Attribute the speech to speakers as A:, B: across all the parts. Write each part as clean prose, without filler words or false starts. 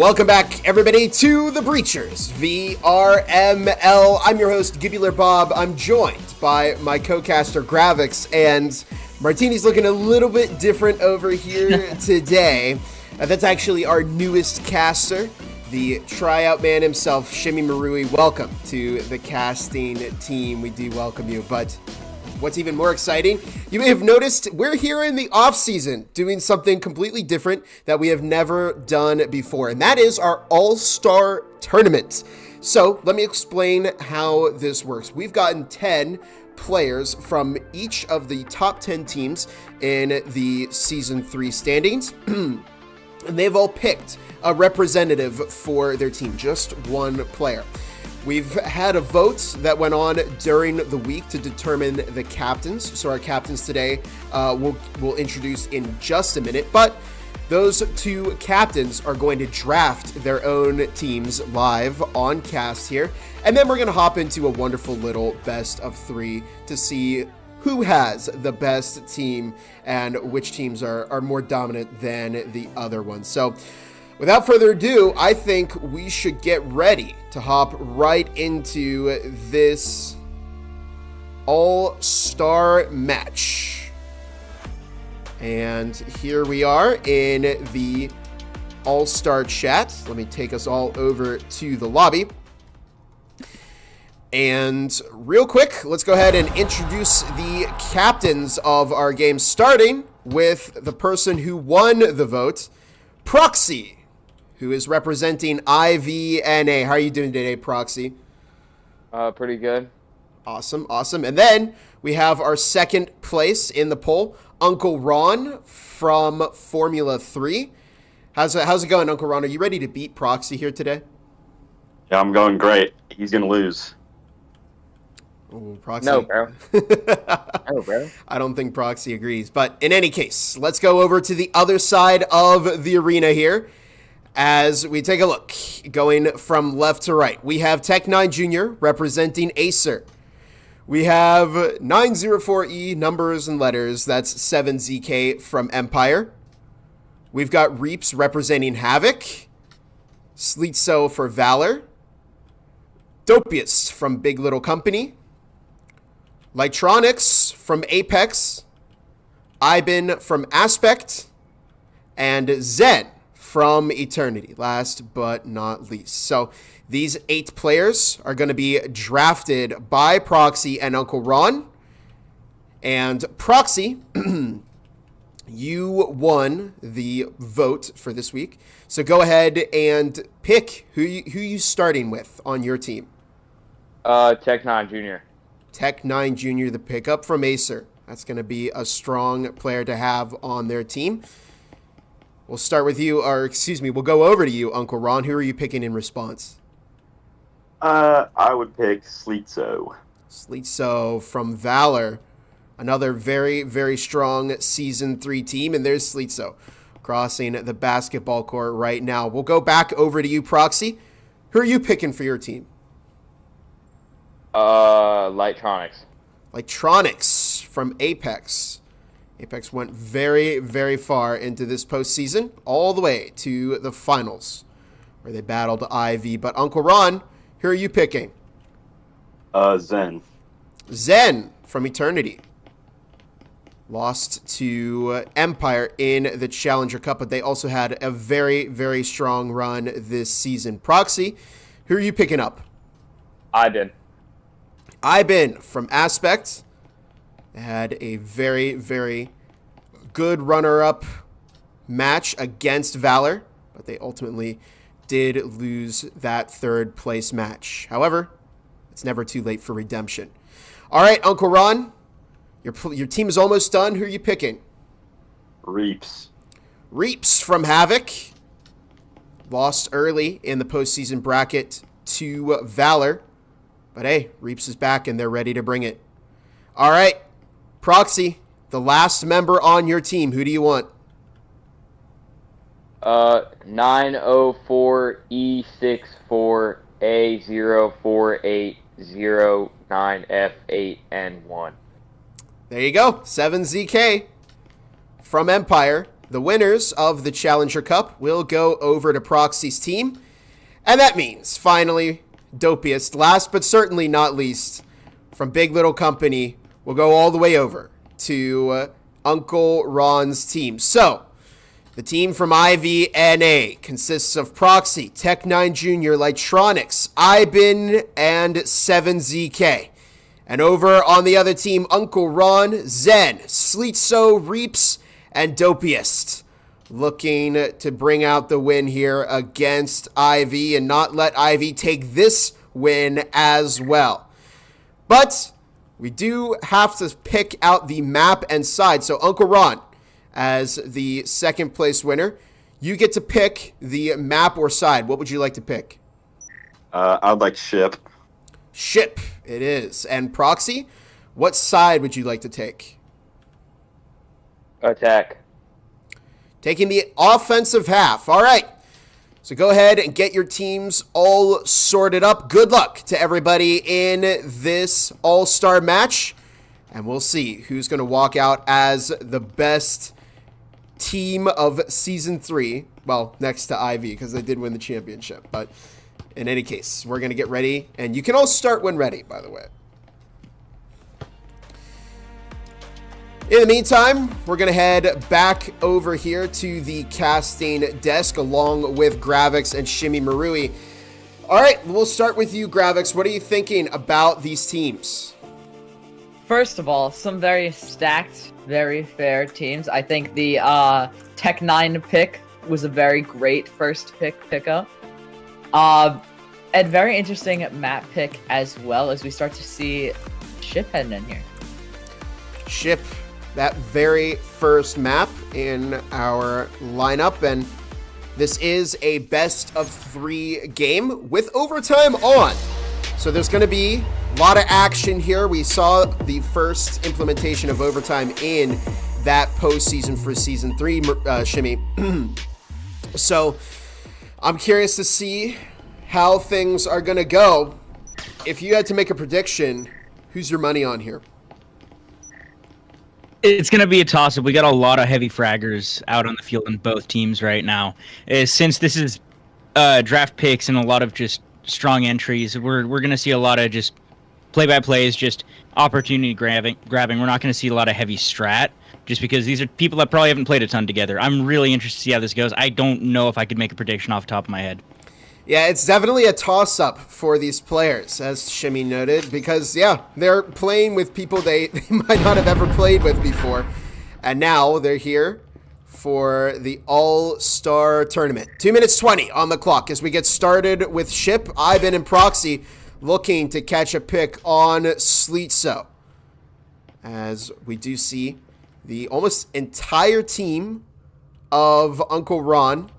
A: Welcome back, everybody, to the Breachers VRML. I'm your host, Gibular Bob. I'm joined by my co-caster, Gravix, and Martini's looking a little bit different over here today. That's actually our newest caster, the tryout man himself, Shimmy Marui. Welcome to the casting team. We do welcome you, but what's even more exciting, you may have noticed we're here in the off season doing something completely different that we have never done before, and that is our All-Star Tournament. So let me explain how this works. We've gotten 10 players from each of the top 10 teams in the Season 3 standings, and they've all picked a representative for their team, just one player. We've had a vote that went on during the week to determine the captains. So our captains today we'll introduce in just a minute. But those two captains are going to draft their own teams live on cast here. And then we're going to hop into a wonderful little best of 3 to see who has the best team and which teams are more dominant than the other ones. So without further ado, I think we should get ready to hop right into this all-star match. And here we are in the all-star chat. Let me take us all over to the lobby. And real quick, let's go ahead and introduce the captains of our game, starting with the person who won the vote, Proxy, who is representing IVNA. How are you doing today, Proxy?
B: Pretty good.
A: Awesome. And then we have our second place in the poll, Uncle Ron from Formula 3. How's it going, Uncle Ron? Are you ready to beat Proxy here today?
C: Yeah, I'm going great. He's going to lose.
A: Oh, Proxy.
B: No, bro. No, bro.
A: I don't think Proxy agrees. But in any case, let's go over to the other side of the arena here. As we take a look, going from left to right, we have Tech9 Jr. representing Acer. We have 904E, numbers and letters, that's 7ZK from Empire. We've got Reaps representing Havoc. Sleetso for Valor. Dopiest from Big Little Company. Lightronics from Apex. Ibin from Aspect. And Zen from Eternity, last but not least. So these 8 players are going to be drafted by Proxy and Uncle Ron. And Proxy, you won the vote for this week. So go ahead and pick who you starting with on your team.
B: Tech9 Jr.
A: Tech9 Jr., the pickup from Acer. That's going to be a strong player to have on their team. We'll start with you, we'll go over to you, Uncle Ron. Who are you picking in response?
C: I would pick Sleetso.
A: Sleetso from Valor. Another very, very strong Season 3 team, and there's Sleetso crossing the basketball court right now. We'll go back over to you, Proxy. Who are you picking for your team?
B: Lightronics.
A: Lightronics from Apex. Apex went very, very far into this postseason, all the way to the finals, where they battled IV. But Uncle Ron, who are you picking?
C: Zen.
A: Zen from Eternity. Lost to Empire in the Challenger Cup, but they also had a very, very strong run this season. Proxy, who are you picking up? Ibin from Aspect. They had a very, very good runner-up match against Valor, but they ultimately did lose that third place match. However, it's never too late for redemption. All right, Uncle Ron, your team is almost done. Who are you picking?
C: Reaps.
A: Reaps from Havoc. Lost early in the postseason bracket to Valor. But hey, Reaps is back and they're ready to bring it. All right, Proxy, the last member on your team. Who do you want?
B: 904E64A04809F8N1.
A: There you go. 7ZK from Empire. the winners of the Challenger Cup will go over to Proxy's team. And that means, finally, Dopiest, last but certainly not least, from Big Little Company, will go all the way over to Uncle Ron's team. So, the team from IVNA consists of Proxy, Tech9 Jr., Lightronics, Ibin, and 7ZK. And over on the other team, Uncle Ron, Zen, Sleetso, Reaps, and Dopiest. Looking to bring out the win here against Ivy and not let Ivy take this win as well. But we do have to pick out the map and side. So Uncle Ron, as the second place winner, you get to pick the map or side. What would you like to pick?
C: I'd like ship.
A: Ship it is. And Proxy, what side would you like to take?
B: Attack.
A: Taking the offensive half. All right. So go ahead and get your teams all sorted up. Good luck to everybody in this all-star match. And we'll see who's going to walk out as the best team of Season 3. Well, next to Ivy, because they did win the championship. But in any case, we're going to get ready. And you can all start when ready, by the way. In the meantime, we're going to head back over here to the casting desk along with Gravix and Shimmy Marui. All right, we'll start with you, Gravix. What are you thinking about these teams?
D: First of all, some very stacked, very fair teams. I think the Tech9 pick was a very great first pickup. And very interesting map pick as well as we start to see Ship heading in here.
A: Ship, that very first map in our lineup, and this is a best of 3 game with overtime on. So there's going to be a lot of action here. We saw the first implementation of overtime in that postseason for Season 3, Shimmy. So I'm curious to see how things are going to go. If you had to make a prediction, who's your money on here?
E: It's going to be a toss-up. We got a lot of heavy fraggers out on the field in both teams right now. Since this is draft picks and a lot of just strong entries, we're going to see a lot of just play-by-plays, just opportunity grabbing. We're not going to see a lot of heavy strat, just because these are people that probably haven't played a ton together. I'm really interested to see how this goes. I don't know if I could make a prediction off the top of my head.
A: Yeah, it's definitely a toss-up for these players, as Shimmy noted, because, yeah, they're playing with people they might not have ever played with before, and now they're here for the All-Star Tournament. 2 minutes 20 on the clock as we get started with Ship, Ivan, and Proxy looking to catch a pick on Sleetso, as we do see the almost entire team of Uncle Ron.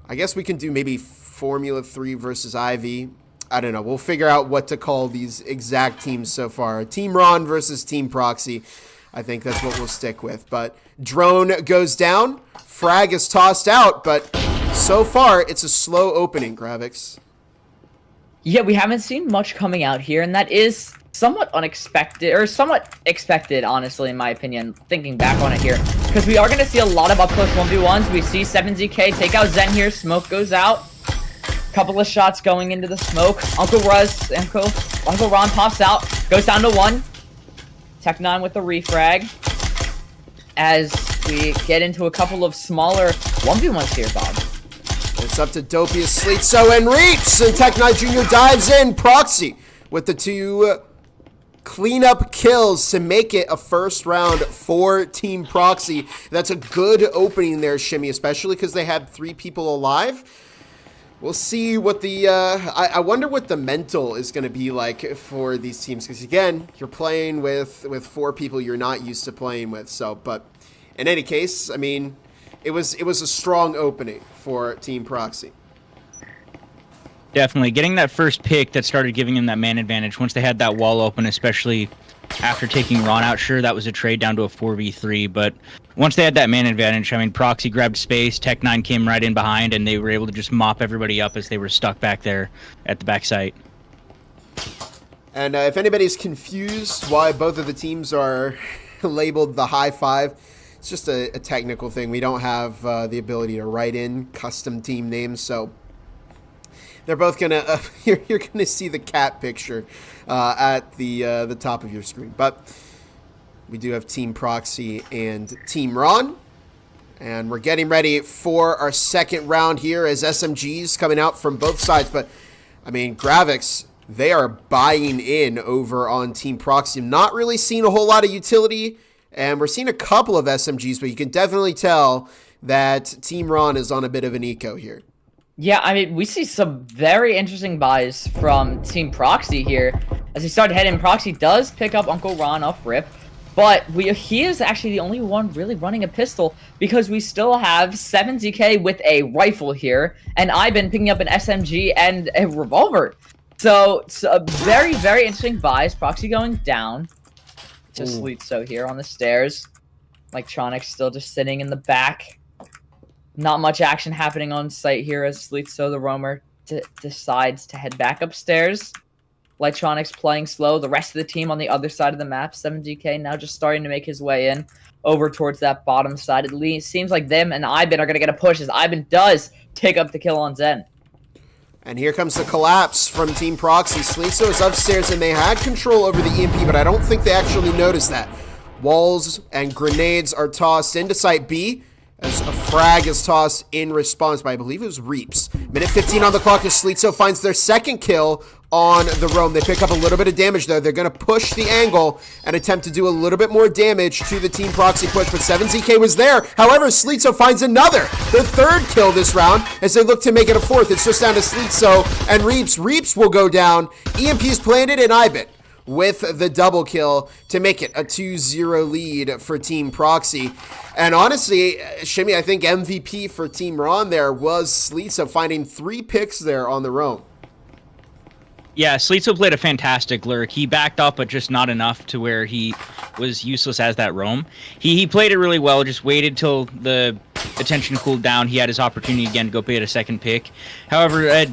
A: I guess we can do maybe Formula 3 versus Ivy. I don't know. We'll figure out what to call these exact teams so far. Team Ron versus Team Proxy. I think that's what we'll stick with. But drone goes down. Frag is tossed out. But so far, it's a slow opening, Gravix.
D: Yeah, we haven't seen much coming out here, and that is somewhat unexpected, or somewhat expected, honestly, in my opinion, thinking back on it here. Because we are going to see a lot of up-close 1v1s. We see 7ZK take out Zen here. Smoke goes out. Couple of shots going into the smoke. Uncle Ron pops out. Goes down to 1. Tech9 with the refrag. As we get into a couple of smaller 1v1s here, Bob.
A: It's up to Dopiest, Sleetso, and Reaps. And Tech9 Jr. dives in. Proxy with the 2 cleanup kills to make it a first round for Team Proxy. That's a good opening there, Shimmy, especially because they had 3 people alive. We'll see what the I wonder what the mental is going to be like for these teams, because again, you're playing with 4 people you're not used to playing with. So, but in any case, I mean, it was a strong opening for Team Proxy.
E: Definitely. Getting that first pick that started giving him that man advantage once they had that wall open, especially after taking Ron out. Sure, that was a trade down to a 4v3, but once they had that man advantage, I mean, Proxy grabbed space, Tech9 came right in behind, and they were able to just mop everybody up as they were stuck back there at the back site.
A: And if anybody's confused why both of the teams are labeled the high five, it's just a technical thing. We don't have the ability to write in custom team names, so they're both gonna. You're gonna see the cat picture at the top of your screen, but we do have Team Proxy and Team Ron. And we're getting ready for our second round here as SMGs coming out from both sides. But, I mean, Gravix, they are buying in over on Team Proxy. Not really seeing a whole lot of utility. And we're seeing a couple of SMGs, but you can definitely tell that Team Ron is on a bit of an eco here.
D: Yeah, I mean, we see some very interesting buys from Team Proxy here. As he started heading, Proxy does pick up Uncle Ron off rip. But he is actually the only one really running a pistol because we still have 7ZK with a rifle here, and I've been picking up an SMG and a revolver. So it's a very, very interesting buys. Proxy going down to Slitso here on the stairs. Electronics still just sitting in the back. Not much action happening on site here as Slitso, the roamer, decides to head back upstairs. Electronics playing slow. The rest of the team on the other side of the map. 7GK now just starting to make his way in over towards that bottom side. At least seems like them and Ivan are going to get a push as Ivan does take up the kill on Zen.
A: And here comes the collapse from Team Proxy. Slitso is upstairs and they had control over the EMP, but I don't think they actually noticed that. Walls and grenades are tossed into Site B as a frag is tossed in response by, I believe it was Reaps. Minute 15 on the clock as Slitso finds their second kill on the roam. They pick up a little bit of damage there. They're going to push the angle and attempt to do a little bit more damage to the Team Proxy push, but 7ZK was there. However, Slitso finds their third kill this round as they look to make it a fourth. It's just down to Slitso and Reaps. Reaps will go down. EMP's planted and Ibit with the double kill to make it a 2-0 lead for Team Proxy. And honestly, Shimmy, I think MVP for Team Ron there was Slitso finding 3 picks there on the roam.
E: Yeah, Slitso played a fantastic lurk. He backed up, but just not enough to where he was useless as that roam. He played it really well, just waited till the attention cooled down. He had his opportunity again to go get a second pick. However,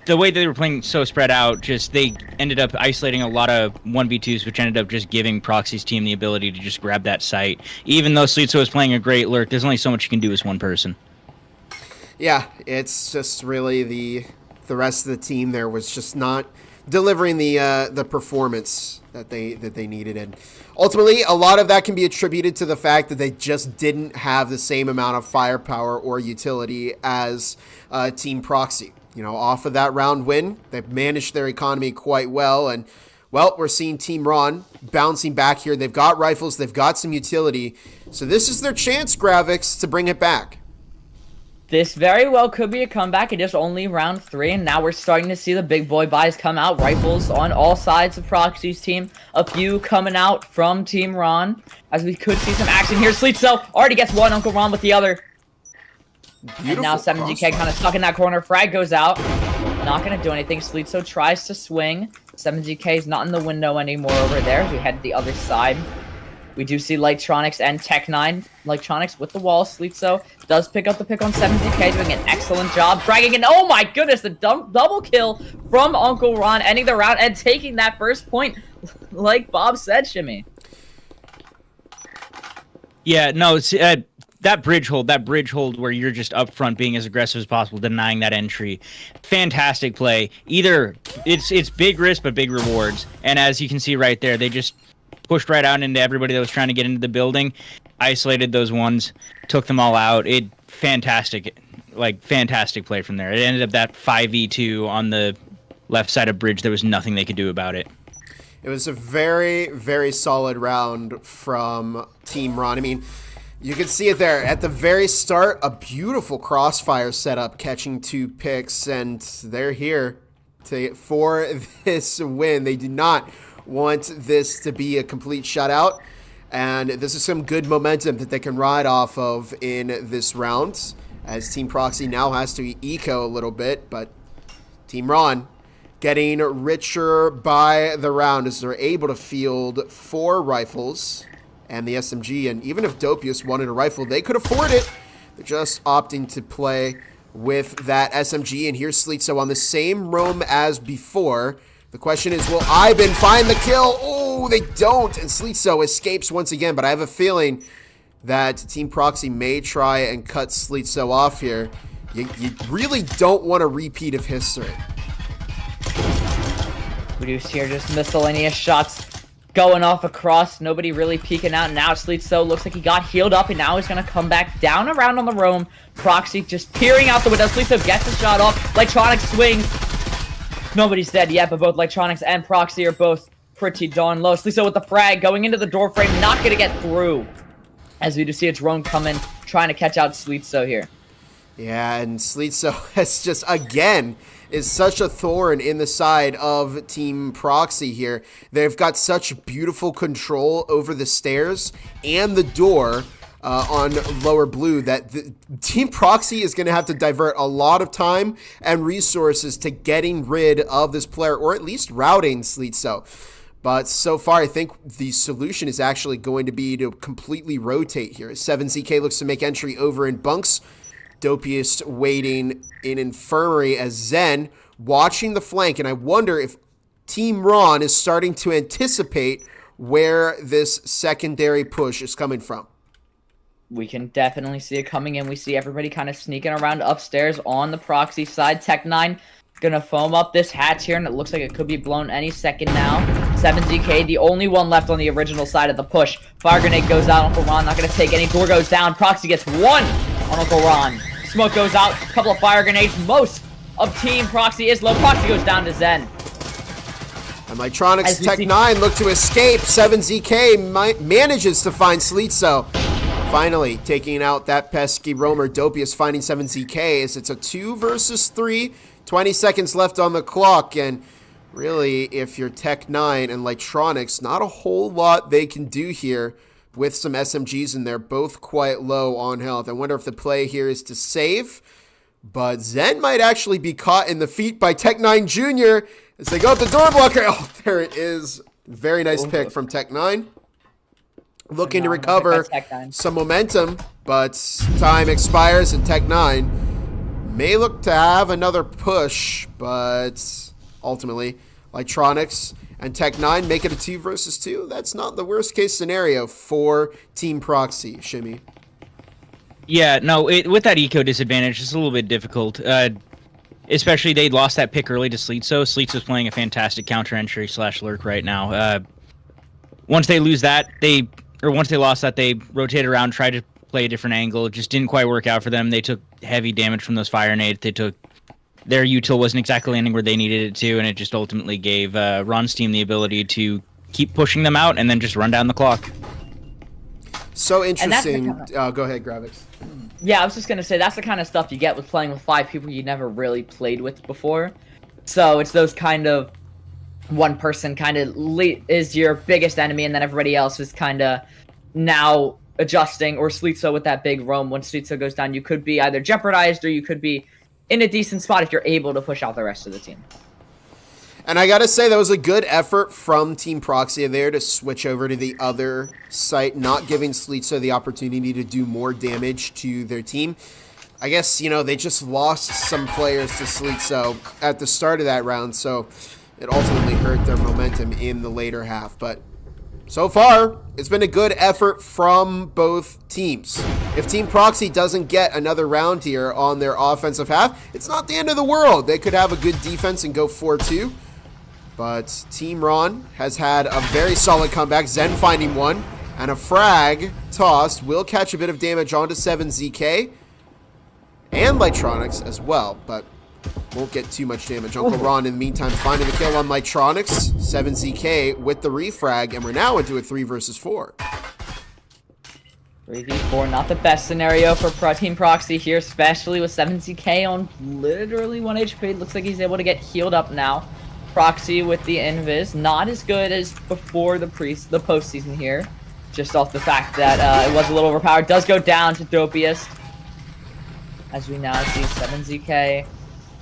E: the way they were playing so spread out, just they ended up isolating a lot of 1v2s, which ended up just giving Proxy's team the ability to just grab that site. Even though Slitso was playing a great lurk, there's only so much you can do as one person.
A: Yeah, it's just really the rest of the team there was just not delivering the performance that they needed. And ultimately, a lot of that can be attributed to the fact that they just didn't have the same amount of firepower or utility as Team Proxy. You know, off of that round win, they've managed their economy quite well. And, well, we're seeing Team Ron bouncing back here. They've got rifles. They've got some utility. So this is their chance, Gravix, to bring it back.
D: This very well could be a comeback. It is only round 3, and now we're starting to see the big boy buys come out. Rifles on all sides of Proxy's team. A few coming out from Team Ron, as we could see some action here. Slitso already gets one, Uncle Ron with the other. Beautiful. And now 7GK kind of stuck in that corner. Frag goes out. Not going to do anything. Slitso tries to swing. 7GK is not in the window anymore over there as we head to the other side. We do see Lightronics and Tech9. Lightronics with the wall. Slitso does pick up the pick on 7ZK, doing an excellent job. Fragging, and oh my goodness, the double kill from Uncle Ron, ending the round and taking that first point, like Bob said, Shimmy. Yeah, no, it's,
E: that bridge hold where you're just up front being as aggressive as possible, denying that entry. Fantastic play. Either it's big risk, but big rewards. And as you can see right there, they just pushed right out into everybody that was trying to get into the building, isolated those ones, took them all out. Fantastic play from there. It ended up that 5v2 on the left side of bridge. There was nothing they could do about it.
A: It was a very, very solid round from Team Ron. I mean, you can see it there at the very start, a beautiful crossfire setup, catching 2 picks, and they're here for this win. They did not want this to be a complete shutout, and this is some good momentum that they can ride off of in this round, as Team Proxy now has to eco a little bit, but Team Ron getting richer by the round as they're able to field 4 rifles and the SMG, and even if Dopius wanted a rifle, they could afford it. They're just opting to play with that SMG, and here's Slitso on the same roam as before. The question is, will Ivan find the kill? Oh, they don't, and Slitso escapes once again, but I have a feeling that Team Proxy may try and cut Sleetso off here. You really don't want a repeat of history.
D: Reduce here, just miscellaneous shots going off across. Nobody really peeking out. Now Sleetso looks like he got healed up, and now he's going to come back down around on the roam. Proxy just peering out the window. Sleetso gets a shot off. Electronics swings. Nobody's dead yet, but both Electronics and Proxy are both pretty darn low. Sleetso with the frag going into the door frame, not going to get through. As we just see a drone coming, trying to catch out Sleetso here.
A: Yeah, and Sleetso has just, again, is such a thorn in the side of Team Proxy here. They've got such beautiful control over the stairs and the door on lower blue that Team Proxy is going to have to divert a lot of time and resources to getting rid of this player, or at least routing Sleetso. But so far, I think the solution is actually going to be to completely rotate here. 7ZK looks to make entry over in bunks. Dopiest waiting in infirmary as Zen watching the flank. And I wonder if Team Ron is starting to anticipate where this secondary push is coming from.
D: We can definitely see it coming in. We see everybody kind of sneaking around upstairs on the Proxy side. Tech9 gonna foam up this hatch here, and it looks like it could be blown any second now. 7ZK, the only one left on the original side of the push. Fire grenade goes out. Uncle Ron not gonna take any. Door goes down. Proxy gets one on Uncle Ron. Smoke goes out. A couple of fire grenades. Most of Team Proxy is low. Proxy goes down to Zen.
A: And Electronics Tech9 look to escape. 7ZK manages to find Sleetso. Finally, taking out that pesky roamer. Dopius finding 7ZK as it's a 2 versus 3. 20 seconds left on the clock. And really, if you're Tech9 and Electronics, not a whole lot they can do here with some SMGs in there, both quite low on health. I wonder if the play here is to save. But Zen might actually be caught in the feet by Tech9 Jr. as they go up the door blocker. Oh, there it is. Very nice pick from Tech9. Looking to recover some momentum, but time expires and Tech9 may look to have another push, but ultimately Electronics and Tech9 make it a 2 versus 2. That's not the worst case scenario for Team Proxy, Shimmy.
E: Yeah, no, with that eco disadvantage, it's a little bit difficult. Especially they lost that pick early to Sleetso. Sleetso's playing a fantastic counter entry / lurk right now. Once they lose that, once they lost that, they rotated around, tried to play a different angle. It just didn't quite work out for them. They took heavy damage from those fire nades. Their util wasn't exactly landing where they needed it to, and it just ultimately gave Ron's team the ability to keep pushing them out and then just run down the clock.
A: So interesting. Go ahead, Gravix.
D: Yeah, I was just going to say, that's the kind of stuff you get with playing with 5 people you never really played with before. So it's those kind of one person kind of is your biggest enemy, and then everybody else is kind of now adjusting, or Sleetso with that big roam. When Sleetso goes down, you could be either jeopardized or you could be in a decent spot if you're able to push out the rest of the team.
A: And I gotta say, that was a good effort from Team Proxy there to switch over to the other site, not giving Sleetso the opportunity to do more damage to their team. I guess, they just lost some players to Sleetso at the start of that round, so it ultimately hurt their momentum in the later half. But so far, it's been a good effort from both teams. If Team Proxy doesn't get another round here on their offensive half, it's not the end of the world. They could have a good defense and go 4-2. But Team Ron has had a very solid comeback. Zen finding one. And a frag tossed will catch a bit of damage onto 7ZK. And Electronics as well. But won't get too much damage. Uncle Ron, in the meantime, finding the kill on Electronics. 7ZK with the refrag. And we're now into a 3 versus 4.
D: 3v4, not the best scenario for Team Proxy here, especially with 7ZK on literally 1 HP. Looks like he's able to get healed up now. Proxy with the invis, not as good as before the postseason here, just off the fact that it was a little overpowered. Does go down to Dopiest, as we now see 7ZK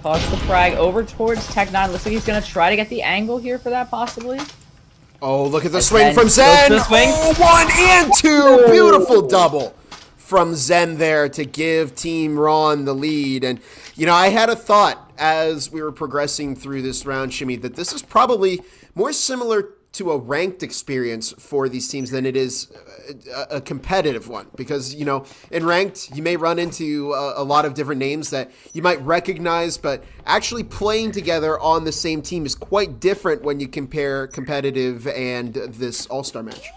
D: toss the frag over towards Tech9. Looks like he's going to try to get the angle here for that, possibly.
A: Oh, look at the swing from Zen. Oh, 1 and 2. Beautiful double from Zen there to give Team Ron the lead. And, I had a thought as we were progressing through this round, Shimmy, that this is probably more similar to a ranked experience for these teams than it is a competitive one, because, you know, in ranked, you may run into a lot of different names that you might recognize, but actually playing together on the same team is quite different when you compare competitive and this all-star match.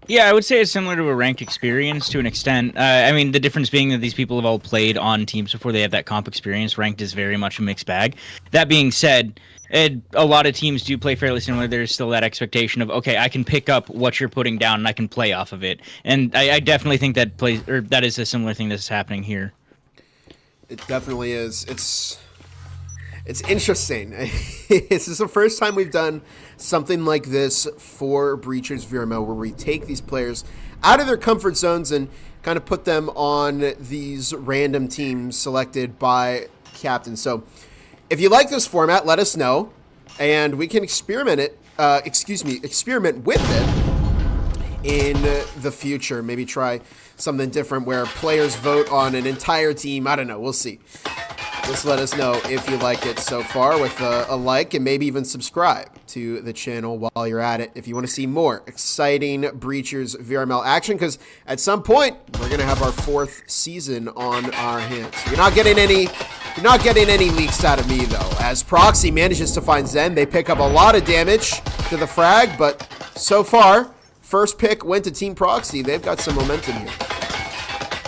E: Yeah, I would say it's similar to a ranked experience to an extent. I mean, the difference being that these people have all played on teams before they have that comp experience. Ranked is very much a mixed bag. That being said, a lot of teams do play fairly similar. There's still that expectation of, okay, I can pick up what you're putting down and I can play off of it. And I definitely think that is a similar thing that's happening here.
A: It definitely is. It's interesting. This is the first time we've done something like this for Breachers VRML, where we take these players out of their comfort zones and kind of put them on these random teams selected by captains. So if you like this format, let us know, and we can experiment with it in the future. Maybe try something different where players vote on an entire team. I don't know. We'll see. Just let us know if you like it so far with a like, and maybe even subscribe to the channel while you're at it if you want to see more exciting Breachers VRML action, because at some point we're going to have our 4th season on our hands. You're not getting any leaks out of me, though. As Proxy manages to find Zen, they pick up a lot of damage to the frag, but so far, first pick went to Team Proxy. They've got some momentum here.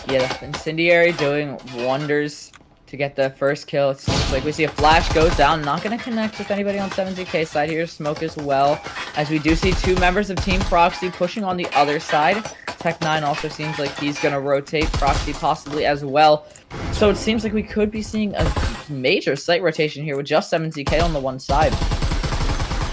D: Yeah, Incendiary doing wonders to get the first kill. It seems like we see a flash goes down, not going to connect with anybody on 7ZK side here. Smoke as well, as we do see 2 members of Team Proxy pushing on the other side. Tech9 also seems like he's going to rotate. Proxy possibly as well. So it seems like we could be seeing a major site rotation here with just 7ZK on the one side.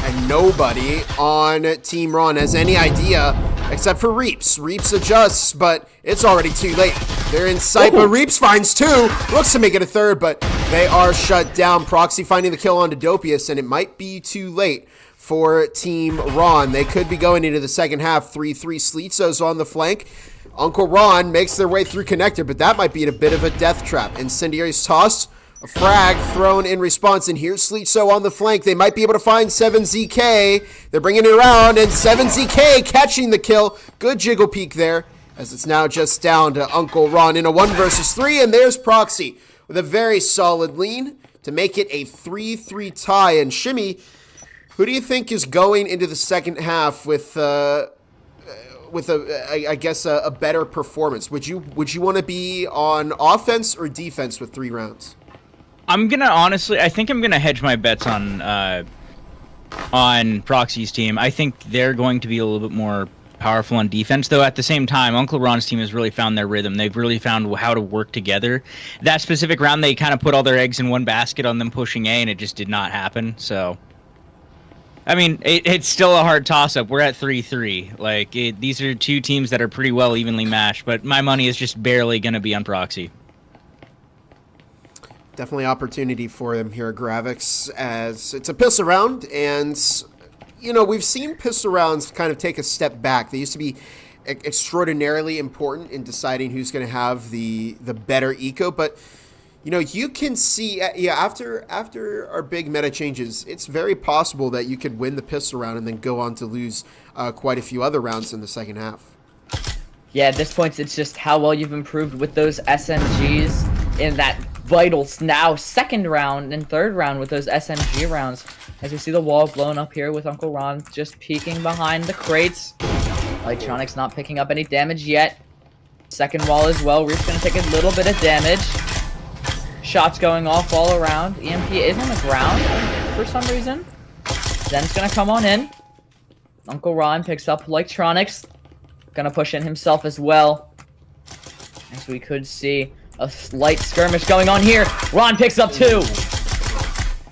A: And nobody on Team Ron has any idea except for Reaps. Reaps adjusts, but it's already too late. They're in sight, but Reaps finds 2. Looks to make it a 3rd, but they are shut down. Proxy finding the kill onto Dopius, and it might be too late for Team Ron. They could be going into the second half. 3-3 Sleetzo's on the flank. Uncle Ron makes their way through connector, but that might be in a bit of a death trap. Incendiary's tossed. A frag thrown in response, and here's Sleetzo on the flank. They might be able to find 7ZK. They're bringing it around, and 7ZK catching the kill. Good jiggle peek there, as it's now just down to Uncle Ron in a 1 versus 3, and there's Proxy with a very solid lean to make it a 3-3 tie. And Shimmy, who do you think is going into the second half with a better performance? Would you want to be on offense or defense with 3 rounds?
E: I think I'm gonna hedge my bets on Proxy's team. I think they're going to be a little bit more powerful on defense, though at the same time, Uncle Ron's team has really found their rhythm. They've really found how to work together. That specific round, they kind of put all their eggs in one basket on them pushing A, and it just did not happen. So, I mean, it's still a hard toss-up. We're at 3-3. Like, these are 2 teams that are pretty well evenly matched, but my money is just barely going to be on Proxy.
A: Definitely opportunity for them here at Gravix, as it's a pistol round, and, you know, we've seen pistol rounds kind of take a step back. They used to be extraordinarily important in deciding who's going to have the better eco, but, you know, you can see, after our big meta changes, it's very possible that you could win the pistol round and then go on to lose quite a few other rounds in the second half.
D: Yeah, at this point, it's just how well you've improved with those SMGs in that vital now second round and third round with those SMG rounds. As we see the wall blown up here with Uncle Ron just peeking behind the crates. Electronics not picking up any damage yet. Second wall as well. Reef's going to take a little bit of damage. Shots going off all around. EMP is on the ground for some reason. Zen's going to come on in. Uncle Ron picks up Electronics. Gonna push in himself as well. As we could see a slight skirmish going on here. Ron picks up 2.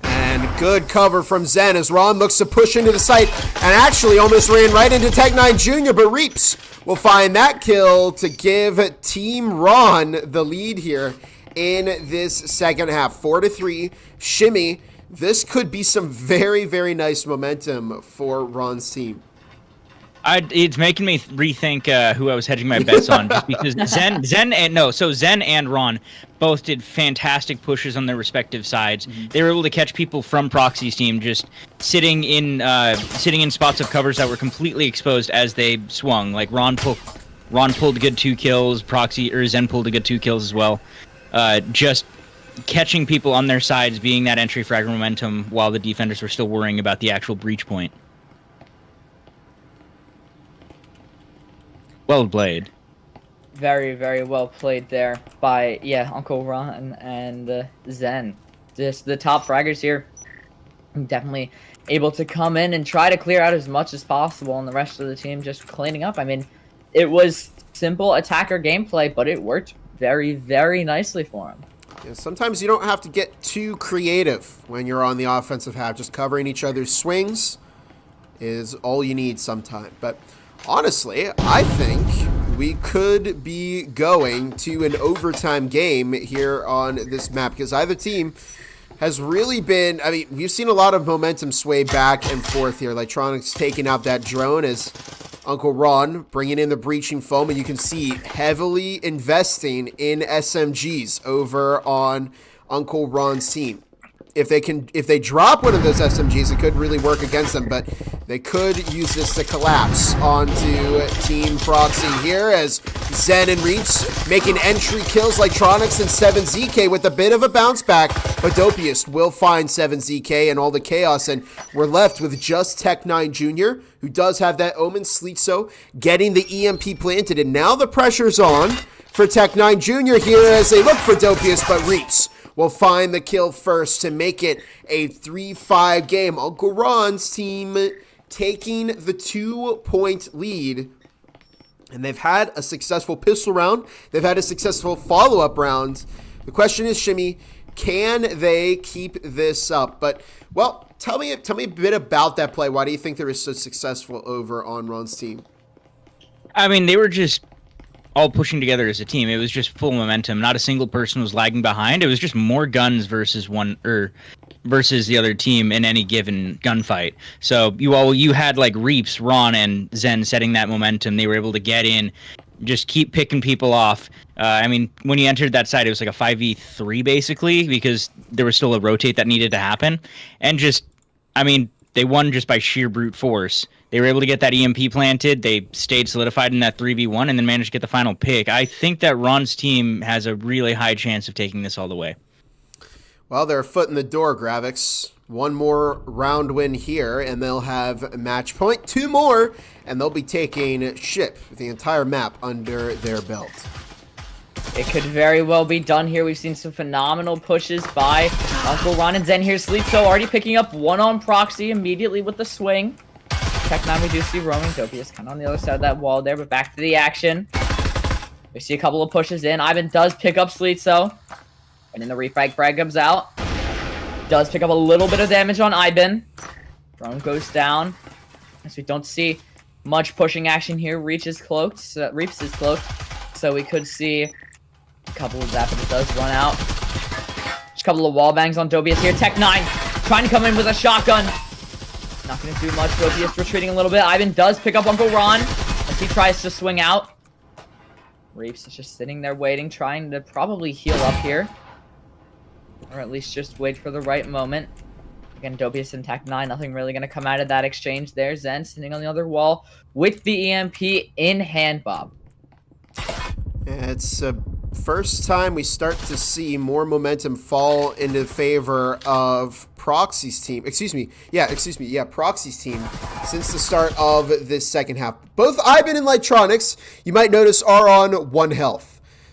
A: And good cover from Zen as Ron looks to push into the site and actually almost ran right into Tech9 Jr., but Reaps will find that kill to give Team Ron the lead here in this second half. 4-3. Shimmy, this could be some very, very nice momentum for Ron's team.
E: It's making me rethink who I was hedging my bets on, just because Zen and Ron both did fantastic pushes on their respective sides. Mm-hmm. They were able to catch people from Proxy's team just sitting in spots of covers that were completely exposed as they swung. Like Ron pulled a good 2 kills, Zen pulled a good 2 kills as well. Just catching people on their sides, being that entry frag momentum while the defenders were still worrying about the actual breach point. Well played.
D: Very, very well played there by, Uncle Ron and Zen. Just the top fraggers here. Definitely able to come in and try to clear out as much as possible, and the rest of the team just cleaning up. I mean, it was simple attacker gameplay, but it worked very, very nicely for him.
A: Yeah, sometimes you don't have to get too creative when you're on the offensive half. Just covering each other's swings is all you need sometimes. But honestly, I think we could be going to an overtime game here on this map, because either team has really been, I mean, you've seen a lot of momentum sway back and forth here. Electronics taking out that drone as Uncle Ron bringing in the breaching foam, and you can see heavily investing in SMGs over on Uncle Ron's team. If they drop one of those SMGs, it could really work against them, but they could use this to collapse onto Team Proxy here as Zen and Reach making entry kills. Electronics and 7ZK with a bit of a bounce back, but Dopiest will find 7ZK and all the chaos, and we're left with just Tech9 Jr., who does have that Omen Sleetso, getting the EMP planted, and now the pressure's on for Tech9 Jr. here as they look for Dopiest, but Reach will find the kill first to make it a 3-5 game. Uncle Ron's team taking the 2-point lead. And they've had a successful pistol round. They've had a successful follow-up round. The question is, Shimmy, can they keep this up? But, well, tell me a bit about that play. Why do you think they were so successful over on Ron's team?
E: I mean, they were just all pushing together as a team. It was just full momentum. Not a single person was lagging behind. It was just more guns versus the other team in any given gunfight. So you had like Reaps, Ron, and Zen setting that momentum. They were able to get in, just keep picking people off. I mean, when you entered that side, it was like a 5v3 basically, because there was still a rotate that needed to happen. And they won just by sheer brute force. They were able to get that EMP planted. They stayed solidified in that 3v1 and then managed to get the final pick. I think that Ron's team has a really high chance of taking this all the way.
A: Well, they're a foot in the door, Gravix. One more round win here, and they'll have match point. 2 more, and they'll be taking ship, the entire map under their belt.
D: It could very well be done here. We've seen some phenomenal pushes by Uncle Ron and Zen here. Sleetso already picking up one on Proxy immediately with the swing. Tech9, we do see roaming. Dopiest kind of on the other side of that wall there, but back to the action. We see a couple of pushes in. Ivan does pick up Sleetso. And then the refrag frag comes out. Does pick up a little bit of damage on Ivan. Drone goes down. As we don't see much pushing action here. Reaps is cloaked. So we could see a couple of that, but it does run out. Just a couple of wall bangs on Dopiest here. Tech9 trying to come in with a shotgun. Not going to do much. Dopiest retreating a little bit. Ivan does pick up Uncle Ron as he tries to swing out. Reaps is just sitting there waiting, trying to probably heal up here. Or at least just wait for the right moment. Again, Dopiest and Tech9, nothing really going to come out of that exchange there. Zen sitting on the other wall with the EMP in hand, Bob.
A: Yeah, it's the first time we start to see more momentum fall into favor of Proxy's team. Proxy's team since the start of this second half. Both Ivan and Electronics, you might notice, are on 1 health.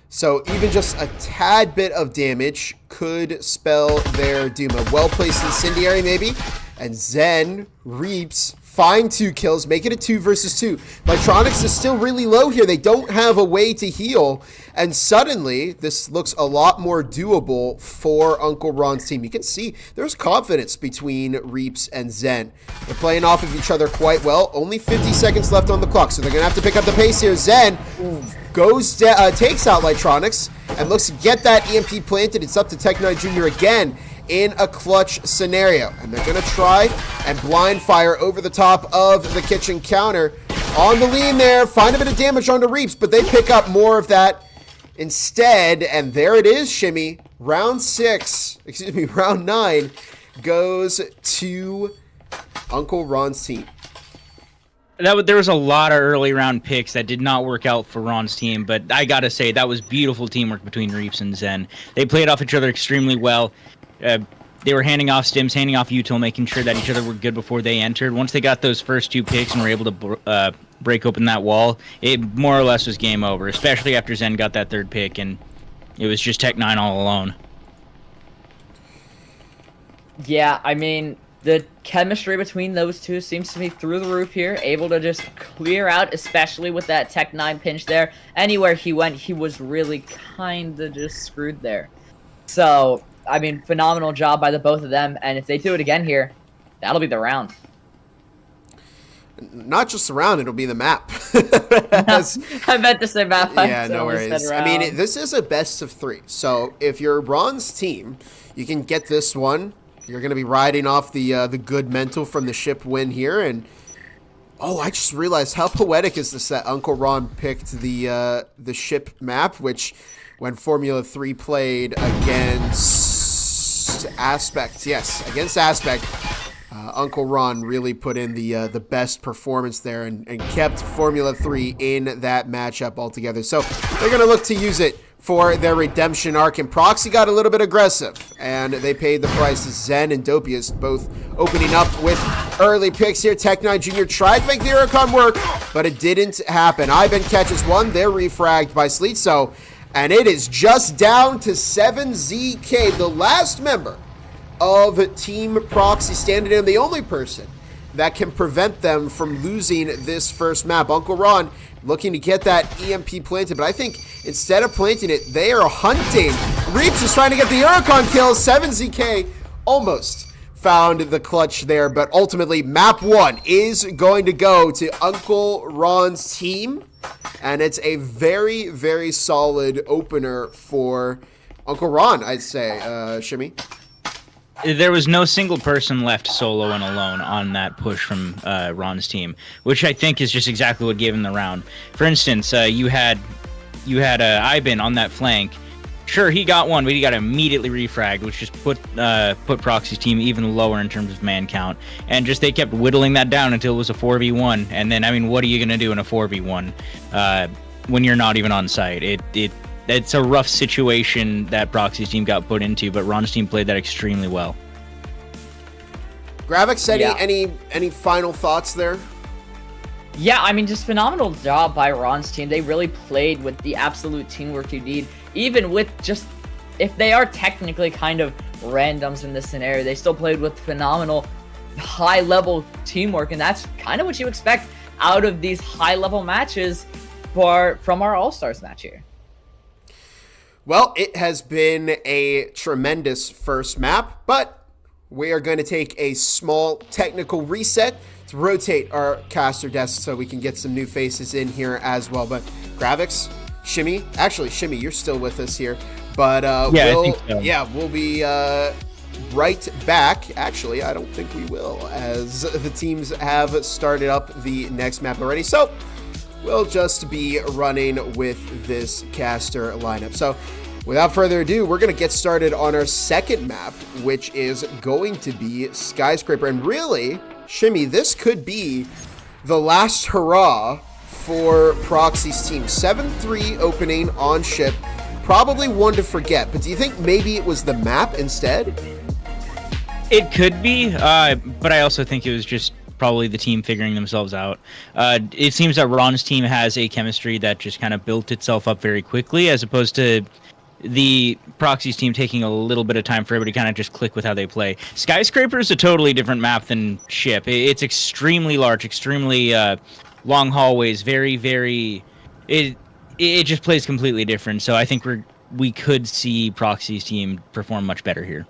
A: So even just a tad bit of damage could spell their doom. A well-placed incendiary maybe. And Zen Reaps find 2 kills, make it a 2 versus 2. Electronics is still really low here. They don't have a way to heal. And suddenly, this looks a lot more doable for Uncle Ron's team. You can see there's confidence between Reaps and Zen. They're playing off of each other quite well. Only 50 seconds left on the clock, so they're going to have to pick up the pace here. Zen takes out Electronics and looks to get that EMP planted. It's up to Tech9 Jr. again in a clutch scenario. And they're going to try and blind fire over the top of the kitchen counter. on the lean there. Find a bit of damage onto Reaps, but they pick up more of that instead. And there it is, Shimmy. Round 9 goes to Uncle Ron's team.
E: There was a lot of early round picks that did not work out for Ron's team, but I gotta say that was beautiful teamwork between Reaps and Zen. They played off each other extremely well. They were handing off stims, handing off util, making sure that each other were good before they entered. Once they got those first 2 picks and were able to break open that wall, it more or less was game over, especially after Zen got that 3rd pick, and it was just Tech9 all alone.
D: Yeah, I mean, the chemistry between those two seems to be through the roof here, able to just clear out, especially with that Tech9 pinch there. Anywhere he went, he was really kind of just screwed there. So, I mean, phenomenal job by the both of them, and if they do it again here, that'll be the round.
A: Not just the round, it'll be the map.
D: I meant to say map.
A: Yeah, no worries. I mean, this is a best of 3. So if you're Ron's team, you can get this one. You're going to be riding off the good mental from the ship win here. And, oh, I just realized how poetic is this that Uncle Ron picked the ship map, which when Formula 3 played against Aspect. Yes, against Aspect. Uncle Ron really put in the best performance there and kept Formula 3 in that matchup altogether. So they're going to look to use it for their redemption arc. And Proxy got a little bit aggressive, and they paid the price. Zen and Dopius both opening up with early picks here. Tech9 Jr. tried to make the Uricon work, but it didn't happen. Ivan catches one. They're refragged by Sleetso, and it is just down to 7ZK, the last member of Team Proxy standing in, the only person that can prevent them from losing this first map. Uncle Ron looking to get that EMP planted, but I think instead of planting it, they are hunting. Reaps is trying to get the Uricon kill. 7ZK almost found the clutch there, but ultimately map 1 is going to go to Uncle Ron's team, and it's a very, very solid opener for Uncle Ron, I'd say. Shimmy?
E: There was no single person left solo and alone on that push from Ron's team, which I think is just exactly what gave him the round. For instance, you had Ivan on that flank. Sure, he got one, but he got immediately refragged, which just put Proxy's team even lower in terms of man count. And just they kept whittling that down until it was a 4v1. And then, I mean, what are you going to do in a 4v1 when you're not even on site? It's a rough situation that Proxy's team got put into, but Ron's team played that extremely well.
A: Gravix, any final thoughts there?
D: Yeah, I mean, just phenomenal job by Ron's team. They really played with the absolute teamwork you need. Even with just, if they are technically kind of randoms in this scenario, they still played with phenomenal high-level teamwork, and that's kind of what you expect out of these high-level matches from our All-Stars match here.
A: Well, it has been a tremendous first map, but we are going to take a small technical reset to rotate our caster desk so we can get some new faces in here as well. But Gravix, Shimmy, actually, Shimmy, you're still with us here, but
E: I think so.
A: we'll be right back. Actually, I don't think we will, as the teams have started up the next map already. So we'll just be running with this caster lineup. So without further ado, we're going to get started on our second map, which is going to be Skyscraper. And really, Shimmy, this could be the last hurrah for Proxy's team. 7-3 opening on ship. Probably one to forget, but do you think maybe it was the map instead?
E: It could be, but I also think it was just probably the team figuring themselves out. It seems that Ron's team has a chemistry that just kind of built itself up very quickly, as opposed to the Proxy's team taking a little bit of time for everybody to kind of just click with how they play. Skyscraper is a totally different map than Ship. It's extremely large, extremely long hallways, very, very... It just plays completely different, so I think we could see Proxy's team perform much better here.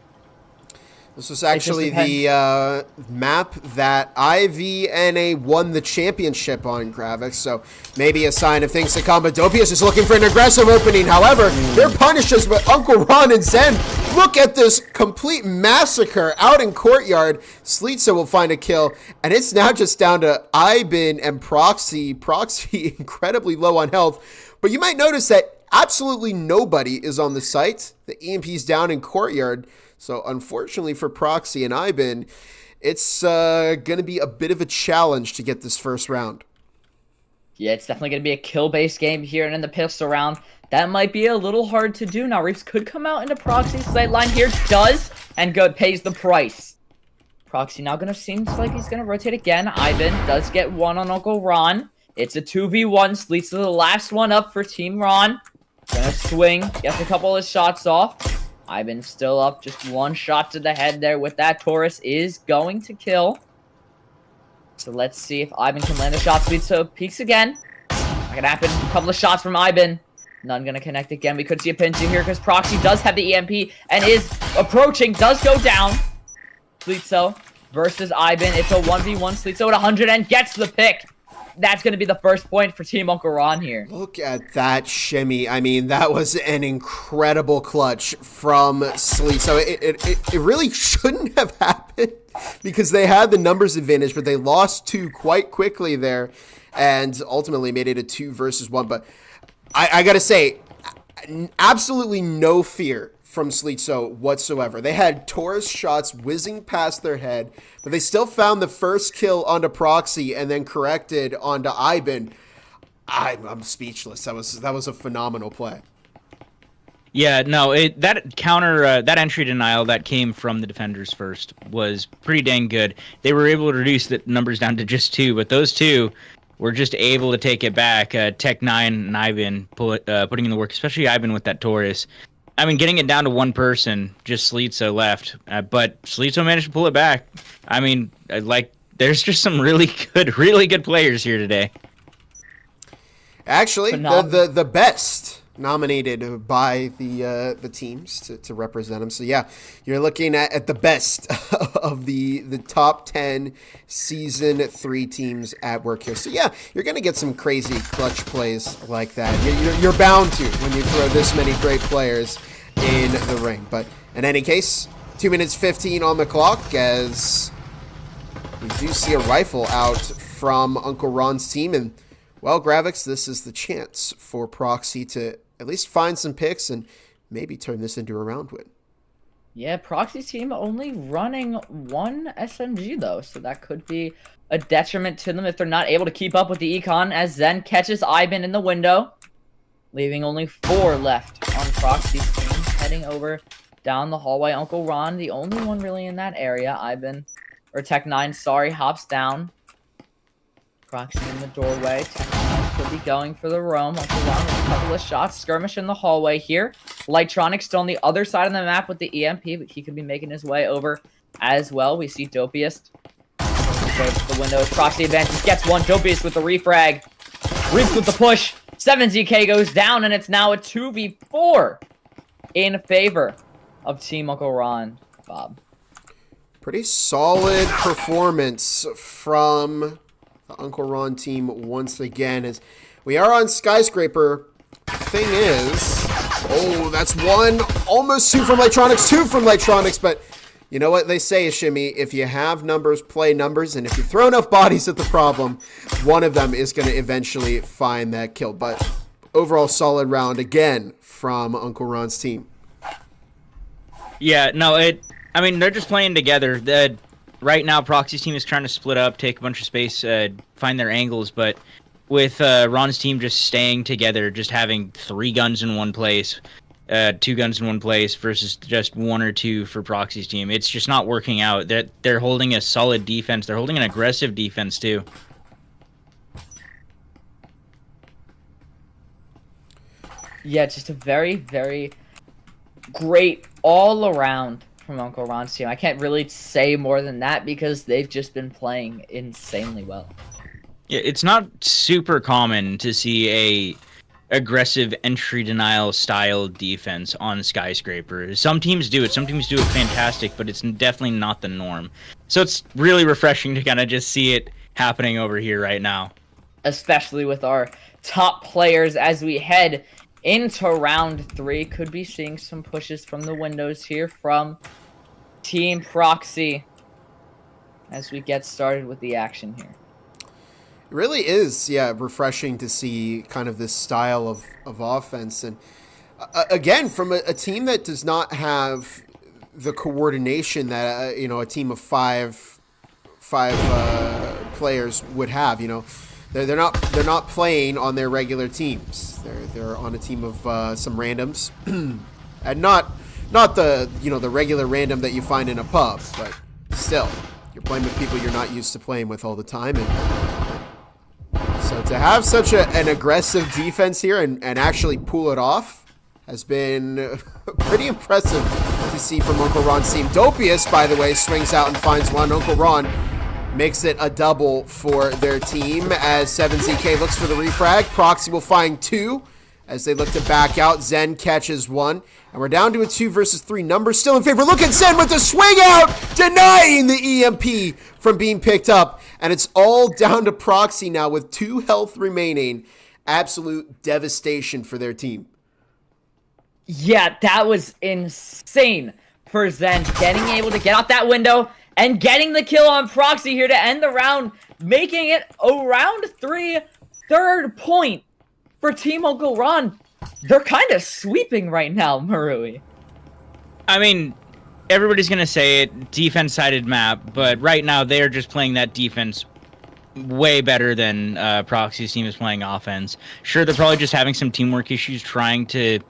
A: This was actually the map that IVNA won the championship on, Gravix, so maybe a sign of things to come. But Dopius is looking for an aggressive opening. However, they're punished as Uncle Ron and Zen. Look at this complete massacre out in Courtyard. Sleetza will find a kill, and it's now just down to Ibin and Proxy. Proxy incredibly low on health, but you might notice that absolutely nobody is on the site. The EMP's down in Courtyard. So unfortunately for Proxy and Ibin, it's going to be a bit of a challenge to get this first round.
D: Yeah, it's definitely going to be a kill-based game here, and in the pistol round, that might be a little hard to do. Now, Reeves could come out into Proxy's sight line here, does, and pays the price. Proxy now going to seems like he's going to rotate again. Ibin does get one on Uncle Ron. It's a 2v1. Sleets to the last one up for Team Ron. Gonna swing, gets a couple of shots off. Ibin still up, just one shot to the head there with that. Taurus is going to kill. So let's see if Ibin can land a shot. So peeks again. Not gonna happen. A couple of shots from Ibin. None gonna connect again. We could see a pinch in here because Proxy does have the EMP and is approaching. Does go down. Sleetzo versus Ibin. It's a 1v1. Sleetzo at 100 and gets the pick. That's going to be the first point for Team Uncle Ron here.
A: Look at that shimmy. I mean, that was an incredible clutch from Sleet. So it really shouldn't have happened because they had the numbers advantage, but they lost two quite quickly there and ultimately made it a 2 versus 1. But I got to say, absolutely no fear from Sleetzo whatsoever. They had Taurus shots whizzing past their head, but they still found the first kill onto Proxy and then corrected onto Ibin. I'm speechless. That was a phenomenal play.
E: Yeah, no, that counter, that entry denial that came from the defenders first was pretty dang good. They were able to reduce the numbers down to just 2, but those 2 were just able to take it back. Tech9 and Ibin putting in the work, especially Ibin with that Taurus. I mean, getting it down to one person, just Sleetzo left, but Sleetzo managed to pull it back. I mean, there's just some really good players here today.
A: Actually, the best nominated by the teams to represent them. So yeah, you're looking at the best of the top 10 season 3 teams at work here. So yeah, you're gonna get some crazy clutch plays like that. You're bound to when you throw this many great players in the ring. But in any case, 2 minutes 15 on the clock as we do see a rifle out from Uncle Ron's team. And well, Gravix, this is the chance for Proxy to at least find some picks and maybe turn this into a round win.
D: Yeah, Proxy's team only running one SMG, though, so that could be a detriment to them if they're not able to keep up with the econ, as Zen catches Ibin in the window, leaving only 4 left on Proxy's team, heading over down the hallway. Uncle Ron, the only one really in that area. Ibin, or Tech9, sorry, hops down. Proxy in the doorway. Tech9 could be going for the roam. Uncle Ron with a couple of shots. Skirmish in the hallway here. Lightronic still on the other side of the map with the EMP, but he could be making his way over as well. We see Dopius goes to the window. Proxy advances, gets one. Dopius with the refrag. Reaps with the push. 7ZK goes down, and it's now a 2v4 in favor of Team Uncle Ron. Bob.
A: Pretty solid performance from the Uncle Ron team once again, as we are on Skyscraper. Thing is, oh, that's 1, almost 2 from Lightronics, 2 from Lightronics, but you know what they say, Shimmy, if you have numbers, play numbers, and if you throw enough bodies at the problem, one of them is going to eventually find that kill. But overall solid round again from Uncle Ron's team.
E: Yeah, no, I mean, they're just playing together. Right now, Proxy's team is trying to split up, take a bunch of space, find their angles, but with Ron's team just staying together, just having 3 guns in one place, 2 guns in one place versus just 1 or 2 for Proxy's team, it's just not working out. They're holding a solid defense. They're holding an aggressive defense, too.
D: Yeah, just a very, very great all-around from Uncle Ron's team. I can't really say more than that because they've just been playing insanely well.
E: Yeah, it's not super common to see aggressive entry denial style defense on Skyscraper. Some teams do it. Some teams do it fantastic, but it's definitely not the norm. So it's really refreshing to kind of just see it happening over here right now.
D: Especially with our top players as we head into round 3. Could be seeing some pushes from the windows here from Team Proxy as we get started with the action here.
A: It really is, refreshing to see kind of this style of offense. And again, from a team that does not have the coordination that, a team of five players would have. They're not playing on their regular teams. They're on a team of some randoms, and not the the regular random that you find in a pub, but still, you're playing with people you're not used to playing with all the time. And so to have such an aggressive defense here and actually pull it off has been pretty impressive to see from Uncle Ron's team. Dopius, by the way, swings out and finds one. Uncle Ron makes it a double for their team as 7ZK looks for the refrag. Proxy will find 2 as they look to back out. Zen catches 1. And we're down to a 2 versus 3 number. Still in favor. Look at Zen with the swing out, denying the EMP from being picked up. And it's all down to Proxy now with 2 health remaining. Absolute devastation for their team.
D: Yeah, that was insane for Zen, getting able to get out that window and getting the kill on Proxy here to end the round, making it a round 3 third point for Team Uncle Ron. They're kind of sweeping right now, Marui.
E: I mean, everybody's going to say it, defense-sided map, but right now they're just playing that defense way better than Proxy's team is playing offense. Sure, they're probably just having some teamwork issues trying to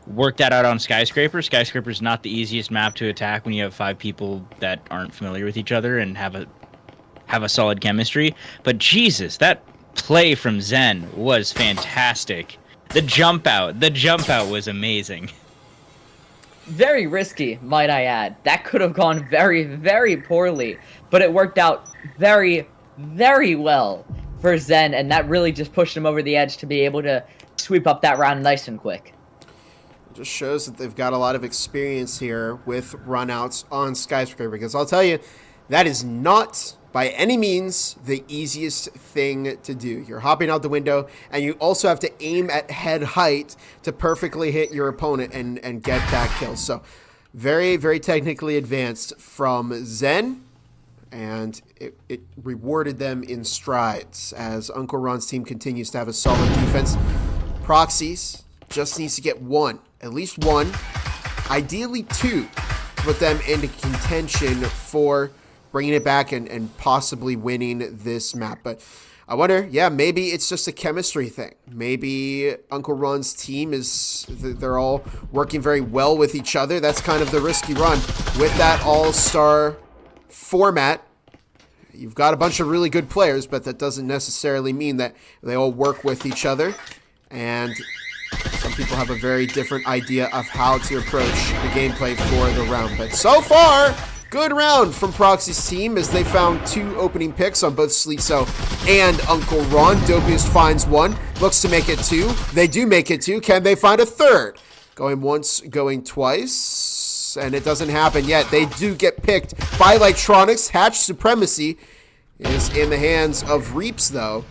E: work that out on Skyscraper. Skyscraper's not the easiest map to attack when you have 5 people that aren't familiar with each other and have a solid chemistry. But Jesus, that play from Zen was fantastic. The jump out was amazing.
D: Very risky, might I add. That could have gone very, very poorly, but it worked out very, very well for Zen, and that really just pushed him over the edge to be able to sweep up that round nice and quick.
A: It just shows that they've got a lot of experience here with runouts on Skyscraper, because I'll tell you, that is not by any means the easiest thing to do. You're hopping out the window, and you also have to aim at head height to perfectly hit your opponent and get that kill. So very, very technically advanced from Zen, and it rewarded them in strides as Uncle Ron's team continues to have a solid defense. Proxies just needs to get 1, at least 1, ideally 2, to put them into contention for bringing it back and possibly winning this map. But I wonder, maybe it's just a chemistry thing. Maybe Uncle Ron's team they're all working very well with each other. That's kind of the risk you run with that all-star format. You've got a bunch of really good players, but that doesn't necessarily mean that they all work with each other. And some people have a very different idea of how to approach the gameplay for the round. But so far, good round from Proxy's team as they found 2 opening picks on both Sleetso and Uncle Ron. Dopius finds 1, looks to make it 2. They do make it 2. Can they find a third? Going once, going twice, and it doesn't happen yet. They do get picked by Lightronics. Hatch Supremacy is in the hands of Reaps, though,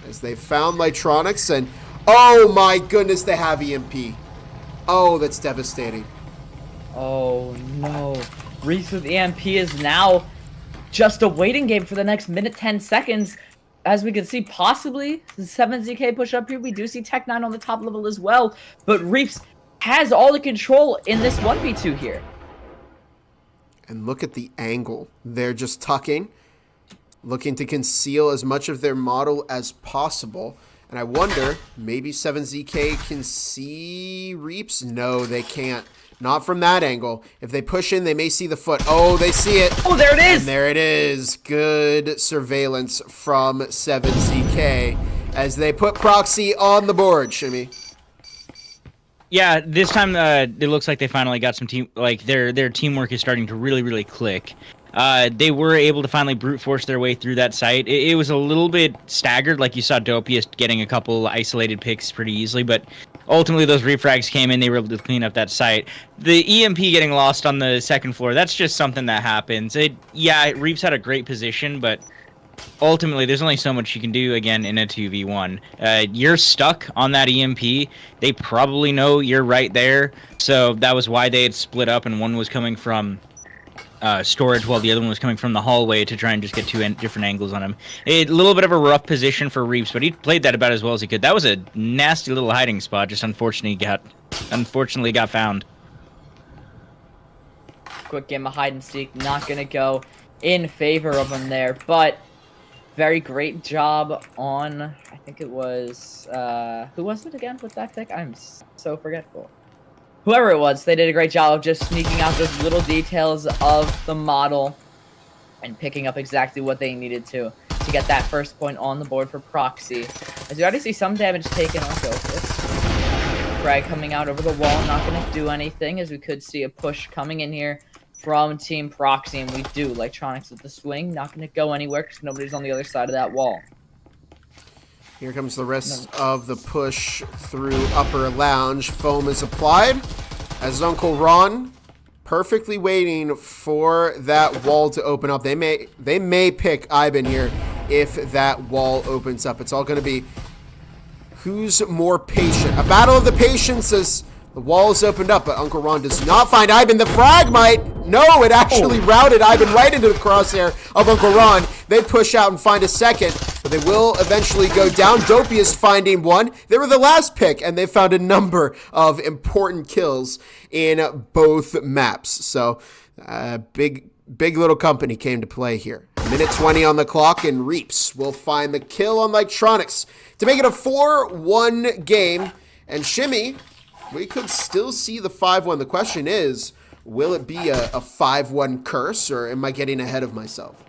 A: as they found Lightronics, and oh my goodness, they have EMP. Oh, that's devastating.
D: Oh no. Reese with EMP is now just a waiting game for the next minute 10 seconds. As we can see, possibly the 7ZK push up here. We do see Tech9 on the top level as well. But Reeps has all the control in this 1v2 here.
A: And look at the angle. They're just tucking, looking to conceal as much of their model as possible. And I wonder, maybe 7ZK can see Reaps? No, they can't. Not from that angle. If they push in, they may see the foot. Oh, they see it.
D: Oh, there it is.
A: And there it is. Good surveillance from 7ZK as they put Proxy on the board, Shimmy.
E: Yeah, this time it looks like they finally got some team. Like their teamwork is starting to really, really click. they were able to finally brute force their way through that site. It was a little bit staggered, like you saw Dopius getting a couple isolated picks pretty easily, but ultimately those refrags came in, they were able to clean up that site. The EMP getting lost on the second floor, that's just something that happens. Reeps had a great position, but ultimately there's only so much you can do again in a 2v1. You're stuck on that EMP. They probably know you're right there, so that was why they had split up, and one was coming from storage while the other one was coming from the hallway to try and just get two different angles on him. A little bit of a rough position for Reeves, but he played that about as well as he could. That was a nasty little hiding spot, just unfortunately got found.
D: Quick game of hide and seek, not gonna go in favor of him there, but very great job on, I think it was, who was it again with that pick? I'm so forgetful. Whoever it was, they did a great job of just sneaking out those little details of the model and picking up exactly what they needed to get that first point on the board for Proxy. As you already see some damage taken on Dopius. Frag coming out over the wall, not going to do anything, as we could see a push coming in here from Team Proxy, and we do. Electronics with the swing, not going to go anywhere because nobody's on the other side of that wall.
A: Here comes the rest of the push through upper lounge. Foam is applied as Uncle Ron perfectly waiting for that wall to open up. They may pick Ivan here if that wall opens up. It's all going to be who's more patient. A battle of the patience as the wall is opened up, but Uncle Ron does not find Ivan. The frag might. No, it actually routed Ivan right into the crosshair of Uncle Ron. They push out and find a second, but they will eventually go down. Dopius finding one. They were the last pick, and they found a number of important kills in both maps. So, big little company came to play here. Minute 20 on the clock, and Reeps will find the kill on Electronics to make it a 4-1 game. And Shimmy, we could still see the 5-1. The question is, will it be a 5-1 curse, or am I getting ahead of myself?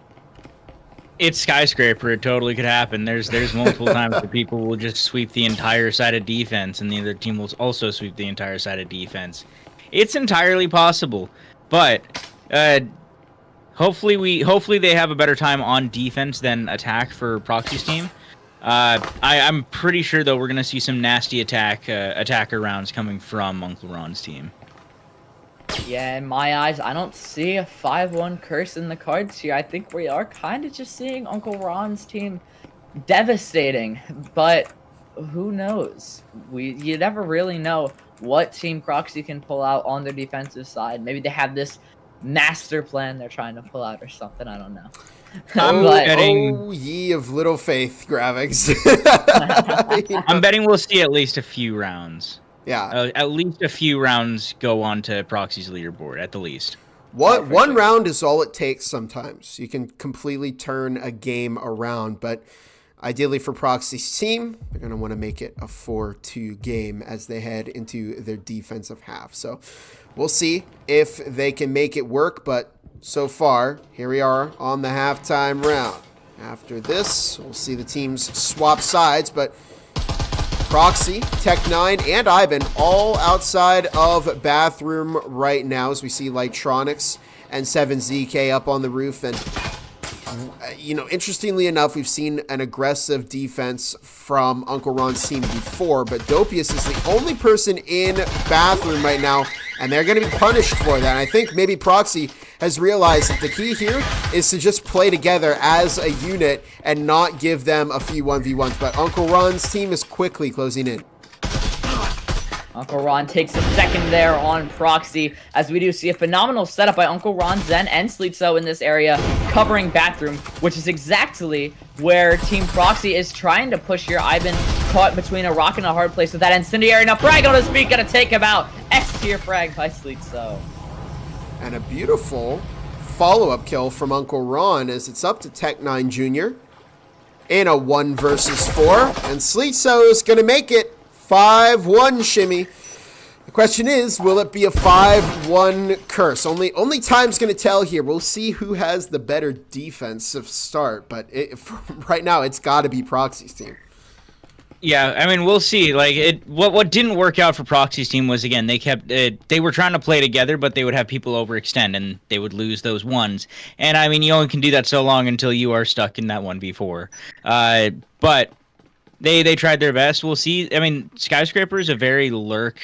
E: It's Skyscraper. It totally could happen. There's multiple times where people will just sweep the entire side of defense, and the other team will also sweep the entire side of defense. It's entirely possible, but hopefully they have a better time on defense than attack for Proxy's team. I'm pretty sure though we're gonna see some nasty attacker rounds coming from Uncle Ron's team.
D: Yeah, in my eyes, I don't see a 5-1 curse in the cards here. I think we are kind of just seeing Uncle Ron's team devastating, but who knows? You never really know what Team Proxy can pull out on their defensive side. Maybe they have this master plan they're trying to pull out or something. I don't know.
A: Oh, ye of little faith, Gravix.
E: I'm betting we'll see at least a few rounds.
A: Yeah.
E: At least a few rounds go on to Proxy's leaderboard, at the least.
A: One round is all it takes sometimes. You can completely turn a game around, but ideally for Proxy's team, they're going to want to make it a 4-2 game as they head into their defensive half. So we'll see if they can make it work, but so far, here we are on the halftime round. After this, we'll see the teams swap sides, but Proxy, Tech9, and Ivan all outside of bathroom right now as we see Lightronics and 7ZK up on the roof. And, you know, interestingly enough, we've seen an aggressive defense from Uncle Ron's team before, but Dopius is the only person in bathroom right now, and they're going to be punished for that. And I think maybe Proxy has realized that the key here is to just play together as a unit and not give them a few 1v1s. But Uncle Ron's team is quickly closing in.
D: Uncle Ron takes a second there on Proxy, as we do see a phenomenal setup by Uncle Ron, Zen, and Sleetso in this area, covering bathroom, which is exactly where Team Proxy is trying to push here. Ivan caught between a rock and a hard place with that incendiary. Now frag on his feet, gonna take him out. S-tier frag by Sleetso. And
A: a beautiful follow-up kill from Uncle Ron as it's up to Tech9 Jr. in a 1 versus 4. And Sleetso is going to make it 5-1 Shimmy. The question is, will it be a 5-1 curse? Only time's going to tell here. We'll see who has the better defensive start. But right now, it's got to be Proxy's team.
E: Yeah, I mean, we'll see. Like what didn't work out for Proxy's team was, again, they were trying to play together, but they would have people overextend and they would lose those ones. And I mean, you only can do that so long until you are stuck in that 1v4. But they tried their best. We'll see. I mean, Skyscraper is a very lurk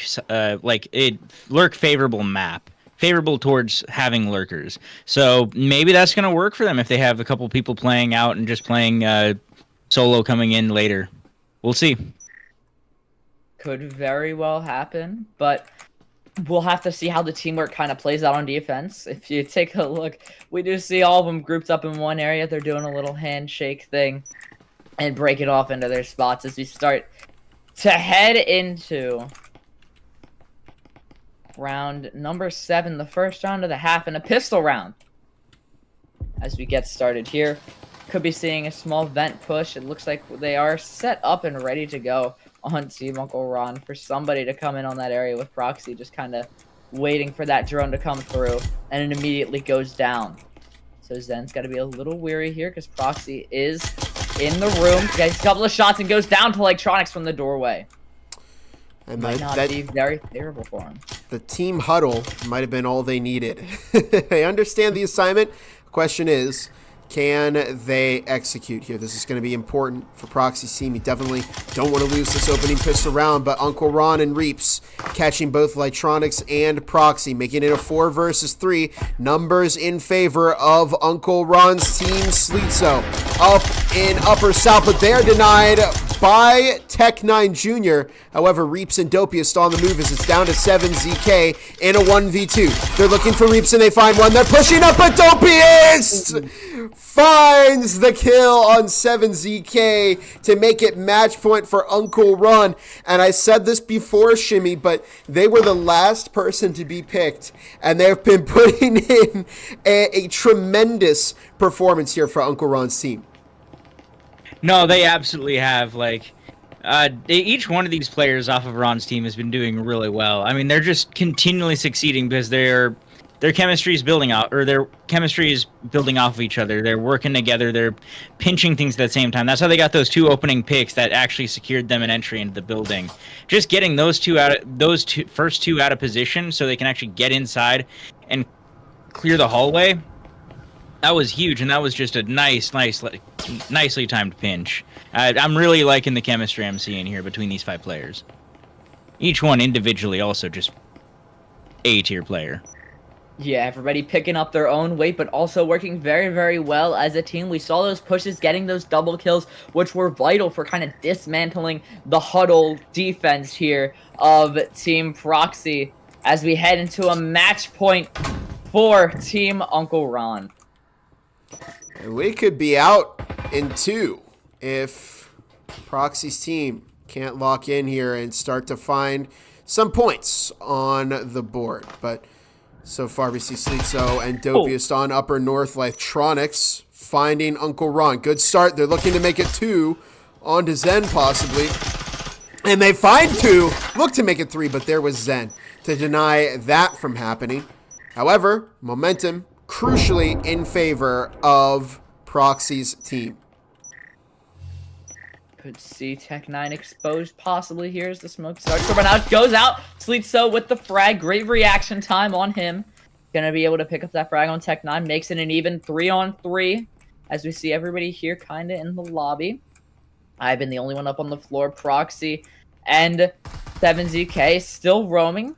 E: favorable map. Favorable towards having lurkers. So maybe that's going to work for them if they have a couple people playing out and just playing solo coming in later. We'll see.
D: Could very well happen, but we'll have to see how the teamwork kind of plays out on defense. If you take a look, we do see all of them grouped up in one area. They're doing a little handshake thing and break it off into their spots as we start to head into round number 7, the first round of the half, and a pistol round. As we get started here, could be seeing a small vent push. It looks like they are set up and ready to go on Team Uncle Ron for somebody to come in on that area with Proxy, just kind of waiting for that drone to come through, and it immediately goes down. So Zen's got to be a little weary here because Proxy is in the room, gets a couple of shots and goes down to electronics from the doorway.
A: And
D: Might not be very favorable for him.
A: The team huddle might have been all they needed. They understand the assignment. Question is, can they execute here? This is going to be important for Proxy's team. You definitely don't want to lose this opening pistol round, but Uncle Ron and Reaps catching both Electronics and Proxy, making it a 4 versus 3. Numbers in favor of Uncle Ron's team. Sleetso up in Upper South, but they're denied by Tech9 Jr. However, Reaps and Dopiest on the move as it's down to 7 ZK in a 1v2. They're looking for Reaps and they find one. They're pushing up, but Dopiest finds the kill on 7ZK to make it match point for Uncle Ron. And I said this before, Shimmy, but they were the last person to be picked, and they've been putting in a tremendous performance here for Uncle Ron's team.
E: No, they absolutely have. Each one of these players off of Ron's team has been doing really well. I mean, they're just continually succeeding because their chemistry is building out, or their chemistry is building off of each other. They're working together. They're pinching things at the same time. That's how they got those 2 opening picks that actually secured them an entry into the building. Just getting those first two out of position so they can actually get inside and clear the hallway. That was huge, and that was just a nicely timed pinch. I'm really liking the chemistry I'm seeing here between these 5 players. Each one individually also just A-tier player.
D: Yeah, everybody picking up their own weight, but also working very, very well as a team. We saw those pushes, getting those double kills, which were vital for kind of dismantling the huddle defense here of Team Proxy as we head into a match point for Team Uncle Ron.
A: We could be out in 2 if Proxy's team can't lock in here and start to find some points on the board. But so far we see Sleetso and Dopiest on Upper North. Electronics finding Uncle Ron. Good start. They're looking to make it 2 onto Zen possibly. And they find 2. Look to make it 3, but there was Zen to deny that from happening. However, momentum crucially in favor of Proxy's team.
D: Could see Tech9 exposed possibly here as the smoke starts to run out. Goes out. Sleetso with the frag. Great reaction time on him. Gonna be able to pick up that frag on Tech9. Makes it an even 3-on-3 as we see everybody here kind of in the lobby. I've been the only one up on the floor. Proxy and 7ZK still roaming.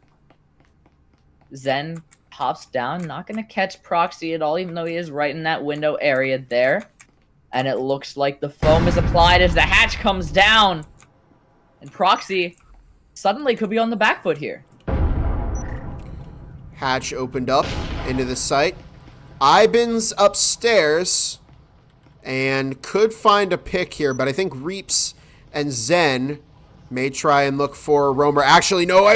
D: Zen pops down, not going to catch Proxy at all, even though he is right in that window area there. And it looks like the foam is applied as the hatch comes down. And Proxy suddenly could be on the back foot here.
A: Hatch opened up into the site. Iban's upstairs and could find a pick here, but I think Reaps and Zen may try and look for a roamer. Actually, no.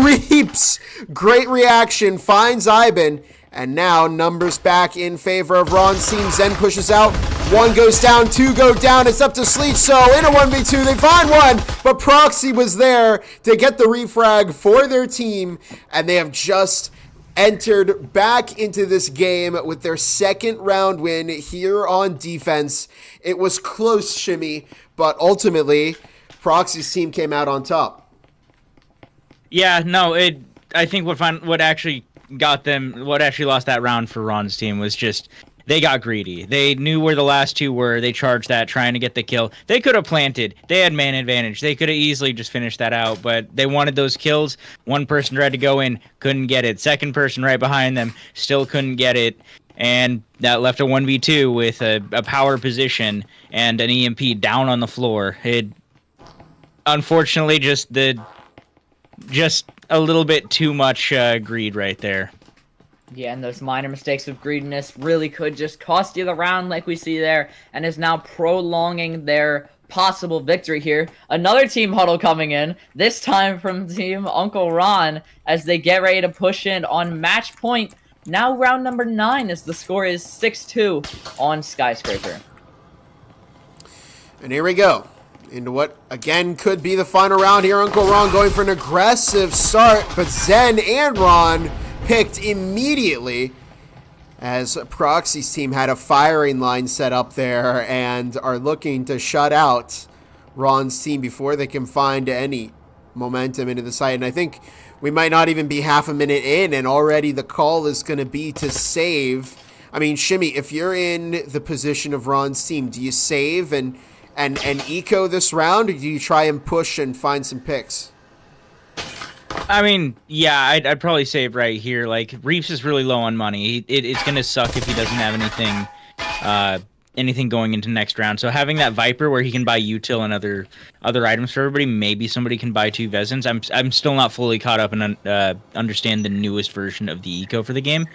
A: Reaps! Great reaction. Finds Iban. And now numbers back in favor of Ron's team. Zen pushes out. 1 goes down. 2 go down. It's up to Sleetso in a 1v2. They find one. But Proxy was there to get the refrag for their team. And they have just entered back into this game with their 2nd round win here on defense. It was close, Shimmy. But ultimately, Proxy's team came out on top.
E: Yeah, no, I think what actually got them, what actually lost that round for Ron's team was just they got greedy. They knew where the last two were. They charged that, trying to get the kill. They could have planted. They had man advantage. They could have easily just finished that out, but they wanted those kills. One person tried to go in, couldn't get it. Second person right behind them, still couldn't get it. And that left a 1v2 with a power position and an EMP down on the floor. It unfortunately just a little bit too much greed right there.
D: Yeah, and those minor mistakes of greediness really could just cost you the round like we see there, and is now prolonging their possible victory here. Another team huddle coming in, this time from Team Uncle Ron, as they get ready to push in on match point. Now round number 9 as the score is 6-2 on Skyscraper.
A: And here we go into what, again, could be the final round here. Uncle Ron going for an aggressive start, but Zen and Ron picked immediately as Proxy's team had a firing line set up there and are looking to shut out Ron's team before they can find any momentum into the site. And I think we might not even be half a minute in, and already the call is going to be to save. I mean, Shimmy, if you're in the position of Ron's team, do you save and eco this round, or do you try and push and find some picks?
E: I mean, yeah, I'd probably save right here. Like, Reeps is really low on money. It's going to suck if he doesn't have anything going into next round. So having that Viper where he can buy util and other items for everybody, maybe somebody can buy 2 Vezins. I'm still not fully caught up and understand the newest version of the eco for the game.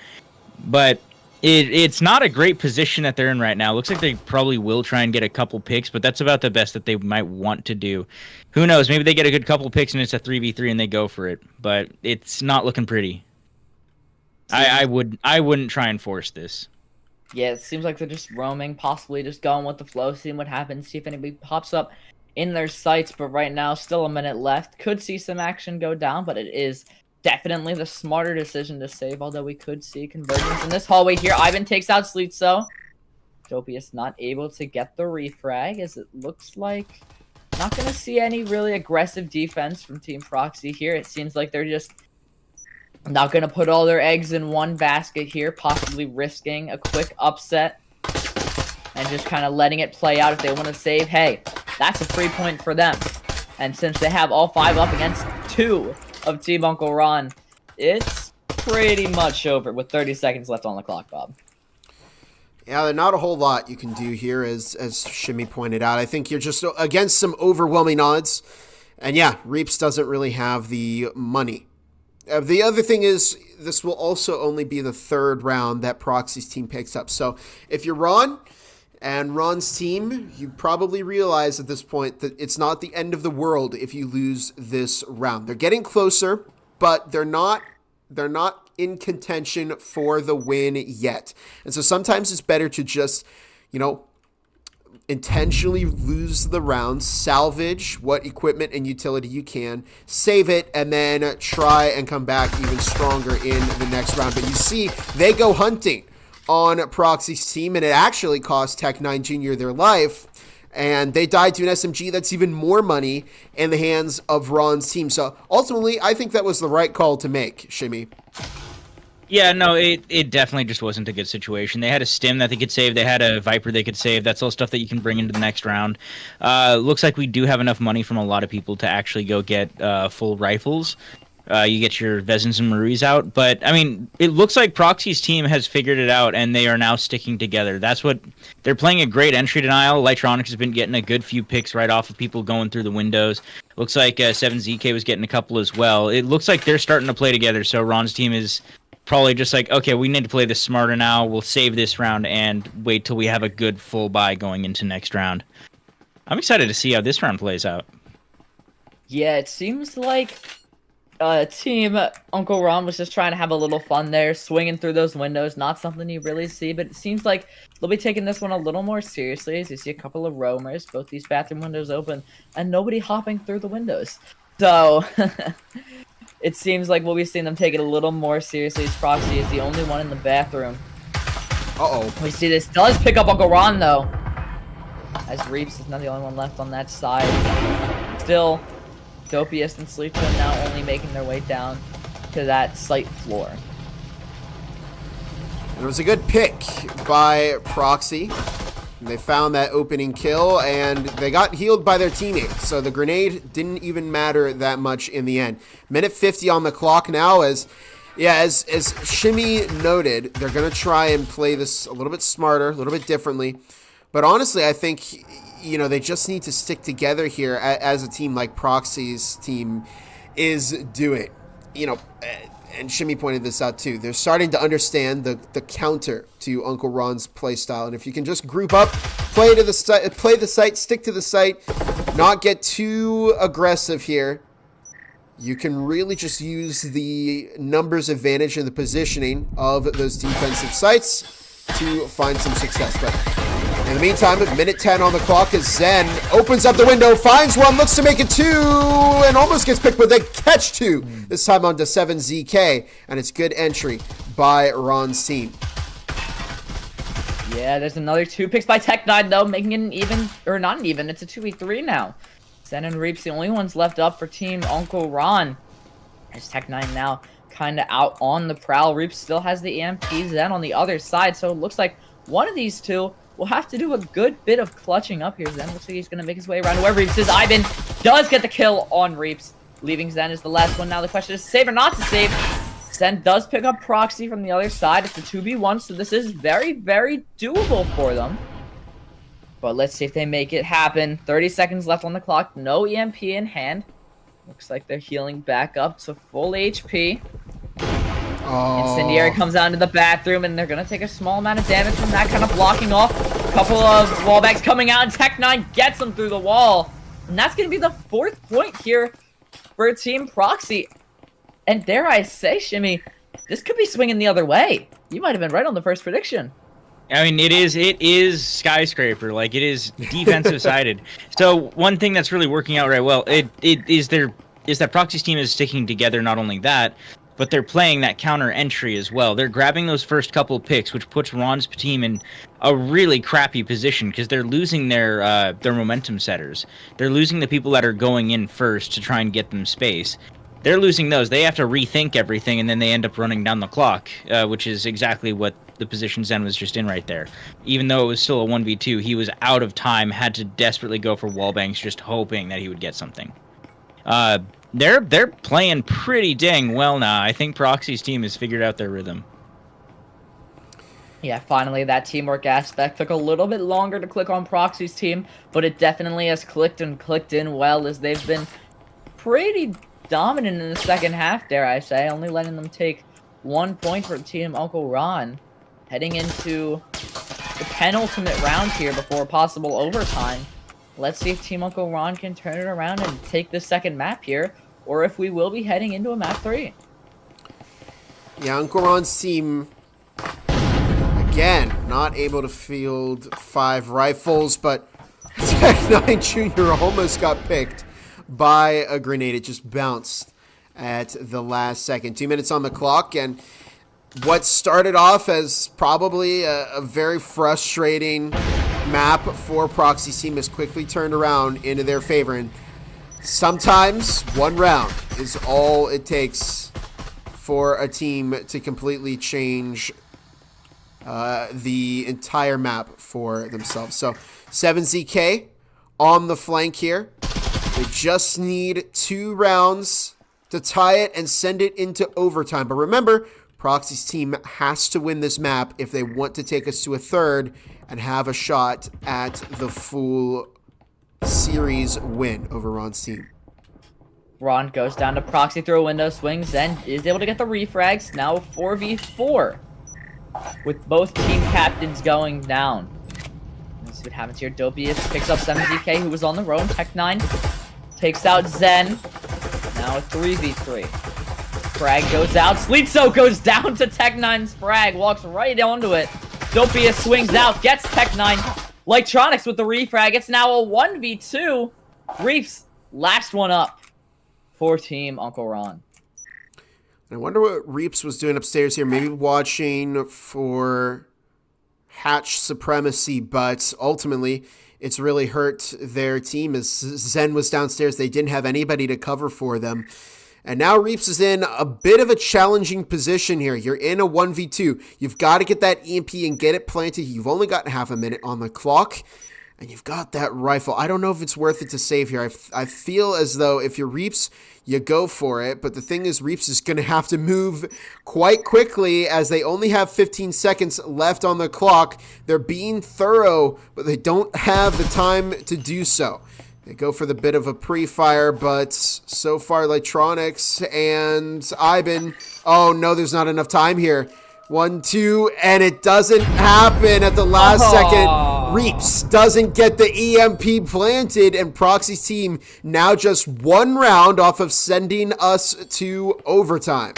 E: But it's not a great position that they're in right now. Looks like they probably will try and get a couple picks, but that's about the best that they might want to do. Who knows? Maybe they get a good couple picks and it's a 3v3 and they go for it. But it's not looking pretty. I wouldn't try and force this.
D: Yeah, it seems like they're just roaming, possibly just going with the flow, seeing what happens, see if anybody pops up in their sights. But right now, still a minute left. Could see some action go down, but it is definitely the smarter decision to save, although we could see convergence in this hallway here. Ivan takes out Sleetso. Jopius not able to get the refrag, as it looks like not going to see any really aggressive defense from Team Proxy here. It seems like they're just not going to put all their eggs in one basket here, possibly risking a quick upset and just kind of letting it play out. If they want to save, hey, that's a free point for them. And since they have all 5 up against 2 of Team Uncle Ron, it's pretty much over with 30 seconds left on the clock, Bob.
A: Yeah, not a whole lot you can do here, as Shimmy pointed out. I think you're just against some overwhelming odds. And yeah, Reeps doesn't really have the money. The other thing is, this will also only be the 3rd round that Proxy's team picks up. So if you're Ron and Ron's team, you probably realize at this point that it's not the end of the world if you lose this round. They're getting closer, but they're not in contention for the win yet. And so sometimes it's better to just, intentionally lose the round, salvage what equipment and utility you can, save it, and then try and come back even stronger in the next round. But you see, they go hunting on Proxy's team, and it actually cost Tech9 Jr. their life, and they died to an SMG that's even more money in the hands of Ron's team. So ultimately, I think that was the right call to make, Shimmy.
E: Yeah, no, it definitely just wasn't a good situation. They had a stim that they could save. They had a Viper they could save. That's all stuff that you can bring into the next round. Looks like we do have enough money from a lot of people to actually go get full rifles. You get your Vezins and Maries out. But, I mean, it looks like Proxy's team has figured it out, and they are now sticking together. That's what... They're playing a great entry denial. Lightronics has been getting a good few picks right off of people going through the windows. Looks like 7ZK was getting a couple as well. It looks like they're starting to play together, so Ron's team is probably just like, okay, we need to play this smarter now. We'll save this round and wait till we have a good full buy going into next round. I'm excited to see how this round plays out.
D: Yeah, it seems like Team Uncle Ron was just trying to have a little fun there, swinging through those windows. Not something you really see, but it seems like they'll be taking this one a little more seriously, as you see a couple of roamers, both these bathroom windows open, and nobody hopping through the windows. So... It seems like we'll be seeing them take it a little more seriously, as Proxy is the only one in the bathroom.
A: Uh-oh.
D: We see this does pick up Uncle Ron, though. As Reeps is not the only one left on that side. still, Dopius and Sleeto now only making their way down to that site floor.
A: It was a good pick by Proxy. They found that opening kill, and they got healed by their teammates. So the grenade didn't even matter that much in the end. Minute 50 on the clock now as Shimmy noted, they're going to try and play this a little bit smarter, a little bit differently. But honestly, I think, you know, they just need to stick together here as a team like Proxy's team is doing. You know, and Shimmy pointed this out too. They're starting to understand the counter to Uncle Ron's play style. And if you can just group up, play the site, stick to the site, not get too aggressive here, you can really just use the numbers advantage and the positioning of those defensive sites to find some success. But in the meantime, at minute 10 on the clock as Zen opens up the window, finds one, looks to make it 2, and almost gets picked, but they catch 2. This time onto 7ZK, and it's good entry by Ron's team.
D: Yeah, there's another 2 picks by Tech9, though, making it an even, or not an even, it's a 2v3 now. Zen and Reaps, the only ones left up for Team Uncle Ron. As Tech9 now kind of out on the prowl. Reaps still has the EMP, Zen on the other side, so it looks like one of these two will have to do a good bit of clutching up here. Zen looks like he's going to make his way around to where Reaps is. Ivan does get the kill on Reaps, leaving Zen as the last one. Now the question is save or not to save. Zen does pick up Proxy from the other side. It's a 2v1, so this is very, very doable for them. But let's see if they make it happen. 30 seconds left on the clock. No EMP in hand. Looks like they're healing back up to full HP. Incendiary comes out into the bathroom, and they're going to take a small amount of damage from that, kind of blocking off. A couple of wallbangs coming out, and Tech9 gets them through the wall. And that's going to be the 4th point here for Team Proxy. And dare I say, Shimmy, this could be swinging the other way. You might have been right on the first prediction.
E: I mean, it is Skyscraper, like it is defensive sided. So one thing that's really working out right well, it is that Proxy's team is sticking together. Not only that, but they're playing that counter entry as well. They're grabbing those first couple of picks, which puts Ron's team in a really crappy position because they're losing their momentum setters. They're losing the people that are going in first to try and get them space. They're losing those. They have to rethink everything, and then they end up running down the clock, which is exactly what the position Zen was just in right there. Even though it was still a 1v2, he was out of time, had to desperately go for wallbangs, just hoping that he would get something. They're playing pretty dang well now. I think Proxy's team has figured out their rhythm.
D: Yeah, finally, that teamwork aspect took a little bit longer to click on Proxy's team, but it definitely has clicked and clicked in well, as they've been pretty dominant in the second half, dare I say, only letting them take 1 point for Team Uncle Ron. Heading into the penultimate round here before possible overtime. Let's see if Team Uncle Ron can turn it around and take the second map here, or if we will be heading into a map 3.
A: Yeah, Uncle Ron's team, again, not able to field 5 rifles, but Tech9 Jr. almost got picked by a grenade. It just bounced at the last second. 2 minutes on the clock, and what started off as probably a very frustrating map for Proxy's team has quickly turned around into their favor. And sometimes 1 round is all it takes for a team to completely change the entire map for themselves. So 7ZK on the flank here. They just need 2 rounds to tie it and send it into overtime. But remember, Proxy's team has to win this map if they want to take us to a 3rd and have a shot at the full series win over Ron's team.
D: Ron goes down to Proxy through a window, swings, and is able to get the refrags. Now 4v4 with both team captains going down. Let's see what happens here. Dopius picks up 7DK, who was on the road. Tech9 takes out Zen. Now a 3v3. Frag goes out. Sleetso goes down to Tech9's frag. Walks right onto it. Dopius swings out. Gets Tech9. Lytronics with the refrag. It's now a 1v2. Reefs, last one up for Team Uncle Ron.
A: I wonder what Reaps was doing upstairs here. Maybe watching for hatch supremacy, but ultimately it's really hurt their team as Zen was downstairs. They didn't have anybody to cover for them. And now Reaps is in a bit of a challenging position here. You're in a 1v2. You've got to get that EMP and get it planted. You've only got half a minute on the clock. And you've got that rifle. I don't know if it's worth it to save here. I feel as though if you're Reaps, you go for it. But the thing is, Reaps is going to have to move quite quickly as they only have 15 seconds left on the clock. They're being thorough, but they don't have the time to do so. They go for the bit of a pre-fire, but so far Electronics and Ivan. Oh no, there's not enough time here. 1, 2, and it doesn't happen at the last second. Reaps doesn't get the EMP planted, and Proxy's team now just one round off of sending us to overtime.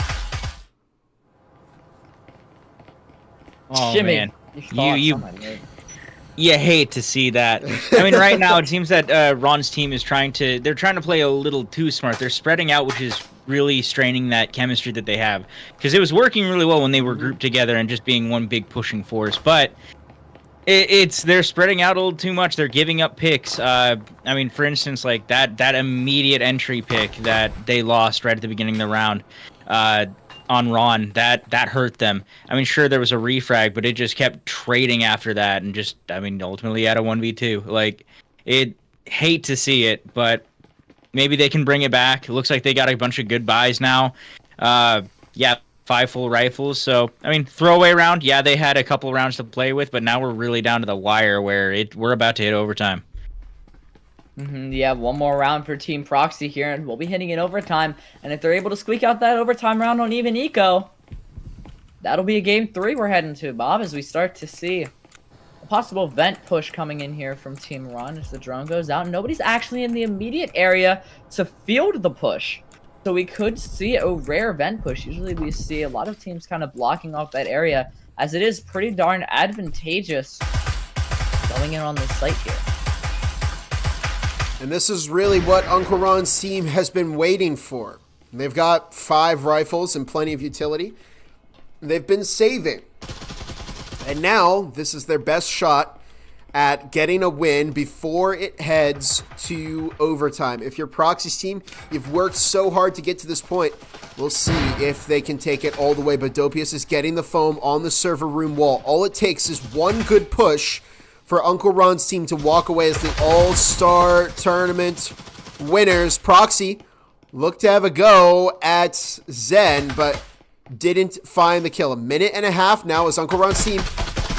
E: Oh
D: Jimmy,
E: man,
D: you
E: you hate to see that. I mean, right now it seems that Ron's team is trying to play a little too smart. They're spreading out, which is really straining that chemistry that they have, because it was working really well when they were grouped together and just being one big pushing force. But they're spreading out a little too much. They're giving up picks. I mean, for instance, like that immediate entry pick that they lost right at the beginning of the round. On Ron, that hurt them. I mean, sure, there was a refrag, but it just kept trading after that, and just, I mean, ultimately had a 1v2. Like, hate to see it, but maybe they can bring it back. It looks like they got a bunch of good buys now. Yeah, 5 full rifles. So, I mean, throwaway round. Yeah, they had a couple rounds to play with, but now we're really down to the wire where we're about to hit overtime.
D: Yeah, one more round for Team Proxy here, and we'll be hitting it overtime. And if they're able to squeak out that overtime round on even Eco, that'll be a game 3 we're heading to, Bob, as we start to see a possible vent push coming in here from Team Ron as the drone goes out. Nobody's actually in the immediate area to field the push, so we could see a rare vent push. Usually we see a lot of teams kind of blocking off that area, as it is pretty darn advantageous going in on this site here.
A: And this is really what Uncle Ron's team has been waiting for. They've got 5 rifles and plenty of utility. They've been saving. And now this is their best shot at getting a win before it heads to overtime. If you're Proxy's team, you've worked so hard to get to this point. We'll see if they can take it all the way. But Dopius is getting the foam on the server room wall. All it takes is one good push for Uncle Ron's team to walk away as the All-Star Tournament winners. Proxy looked to have a go at Zen, but didn't find the kill. 1.5 minutes now as Uncle Ron's team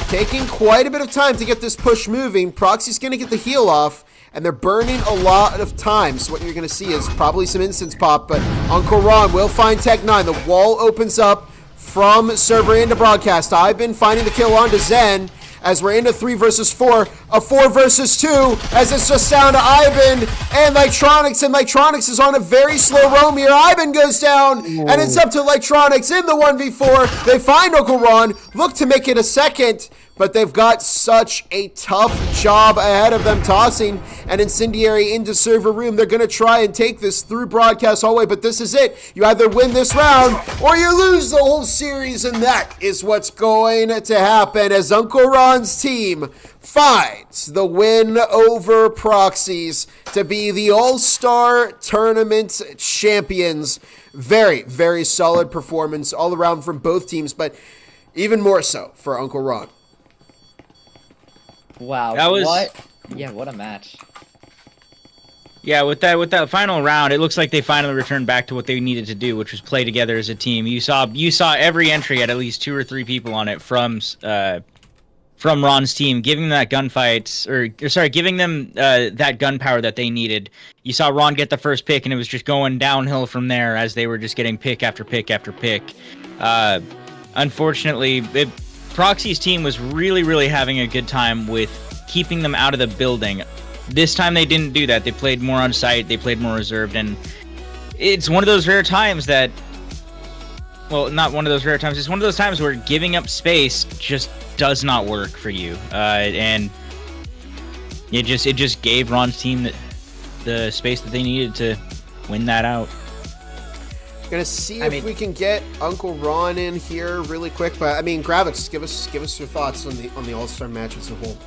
A: taking quite a bit of time to get this push moving. Proxy's going to get the heal off, and they're burning a lot of time. So what you're going to see is probably some instance pop, but Uncle Ron will find Tech9. The wall opens up from server into broadcast. I've been finding the kill onto Zen, as we're into 3 versus 4, a 4 versus 2, as it's just down to Ivan and Electronics, and Electronics is on a very slow roam here. Ivan goes down, and it's up to Electronics in the 1v4. They find Uncle Ron, look to make it a second, but they've got such a tough job ahead of them, tossing an incendiary into server room. They're going to try and take this through broadcast hallway, but this is it. You either win this round or you lose the whole series, and that is what's going to happen as Uncle Ron's team finds the win over Proxies to be the All-Star Tournament champions. Very, very solid performance all around from both teams, but even more so for Uncle Ron.
D: Wow,
E: That was-
D: what a match.
E: Yeah, with that final round, it looks like they finally returned back to what they needed to do, which was play together as a team. You saw every entry had at least 2 or 3 people on it from Ron's team, giving them that giving them that gun power that they needed. You saw Ron get the first pick, and it was just going downhill from there as they were just getting pick after pick after pick. Unfortunately, Proxy's team was really, really having a good time with keeping them out of the building. This time they didn't do that. They played more on site. They played more reserved, and it's one of those rare times that, well, not one of those rare times. It's one of those times where giving up space just does not work for you, and it just gave Ron's team the space that they needed to win that out.
A: Gonna see if we can get Uncle Ron in here really quick, but I mean, Gravix, give us your thoughts on the All-Star match as a whole.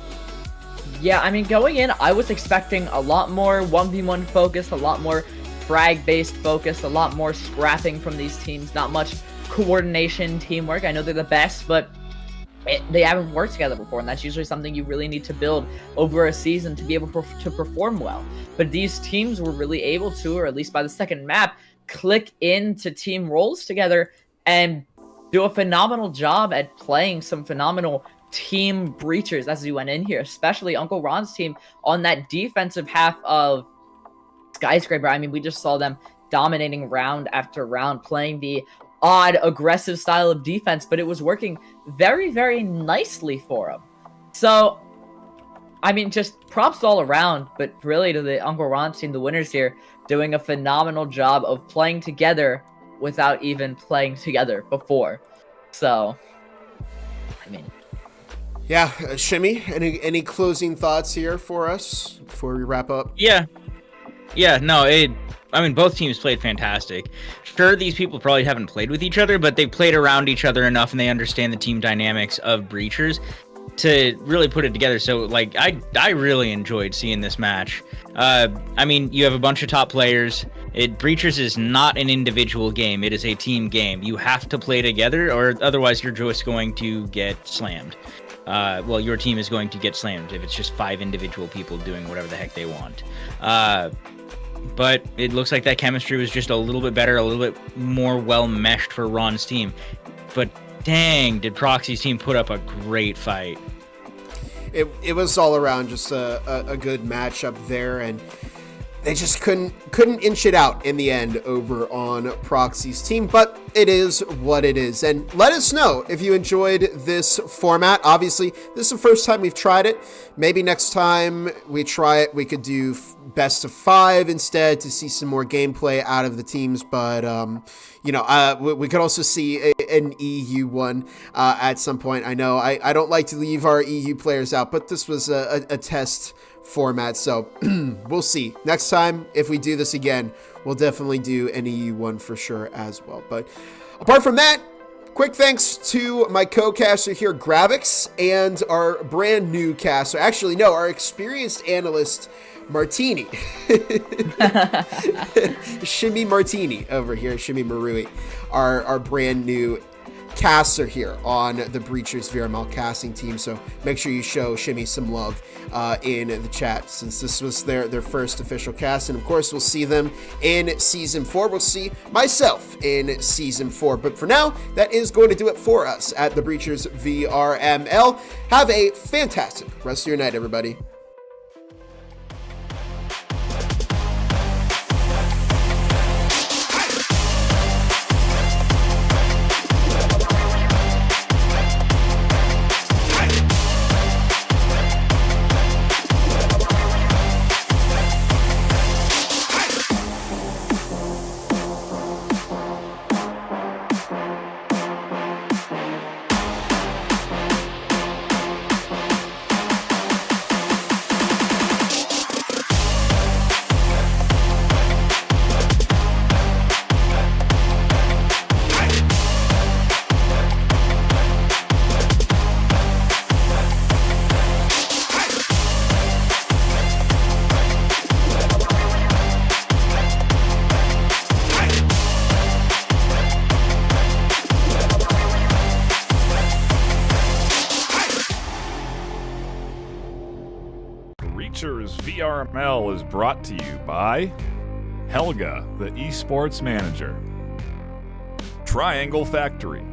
D: Yeah, I mean, going in, I was expecting a lot more 1v1 focus, a lot more frag-based focus, a lot more scrapping from these teams, not much coordination, teamwork. I know they're the best, but they haven't worked together before, and that's usually something you really need to build over a season to be able to perform well. But these teams were really able to, or at least by the second map, click into team roles together and do a phenomenal job at playing some phenomenal team breachers as we went in here, especially Uncle Ron's team on that defensive half of Skyscraper. I mean, we just saw them dominating round after round, playing the odd, aggressive style of defense, but it was working very, very nicely for them. So, I mean, just props all around, but really to the Uncle Ron's team, the winners here, doing a phenomenal job of playing together without even playing together before. So, I mean...
A: Yeah, Shimmy, any closing thoughts here for us before we wrap up?
E: Yeah, no, I mean, both teams played fantastic. Sure, these people probably haven't played with each other, but they played around each other enough, and they understand the team dynamics of breachers to really put it together. So, like, I really enjoyed seeing this match. I mean, you have a bunch of top players. Breachers is not an individual game. It is a team game. You have to play together, or otherwise you're just going to get slammed. Well, your team is going to get slammed if it's just 5 individual people doing whatever the heck they want. But it looks like that chemistry was just a little bit better, a little bit more well-meshed for Ron's team. But dang, did Proxy's team put up a great fight.
A: It was all around just a good matchup there, and they just couldn't inch it out in the end over on Proxy's team, but it is what it is. And let us know if you enjoyed this format. Obviously, this is the first time we've tried it. Maybe next time we try it, we could do best of 5 instead to see some more gameplay out of the teams. But, we could also see an EU one at some point. I know I don't like to leave our EU players out, but this was a test format, so we'll see. Next time, if we do this again, we'll definitely do an EU one for sure as well. But apart from that, quick thanks to my co-caster here, Gravix, and our brand new caster. Actually, no, our experienced analyst, Martini. Shimmy Martini over here, Shimmy Marui, our brand new caster here on the Breachers VRML casting team. So make sure you show Shimmy some love in the chat, since this was their first official cast. And of course, we'll see them in Season 4. We'll see myself in Season 4. But for now, that is going to do it for us at the Breachers VRML. Have a fantastic rest of your night, everybody.
F: Breachers VRML is brought to you by Helga, the esports manager, Triangle Factory.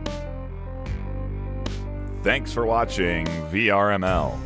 F: Thanks for watching VRML.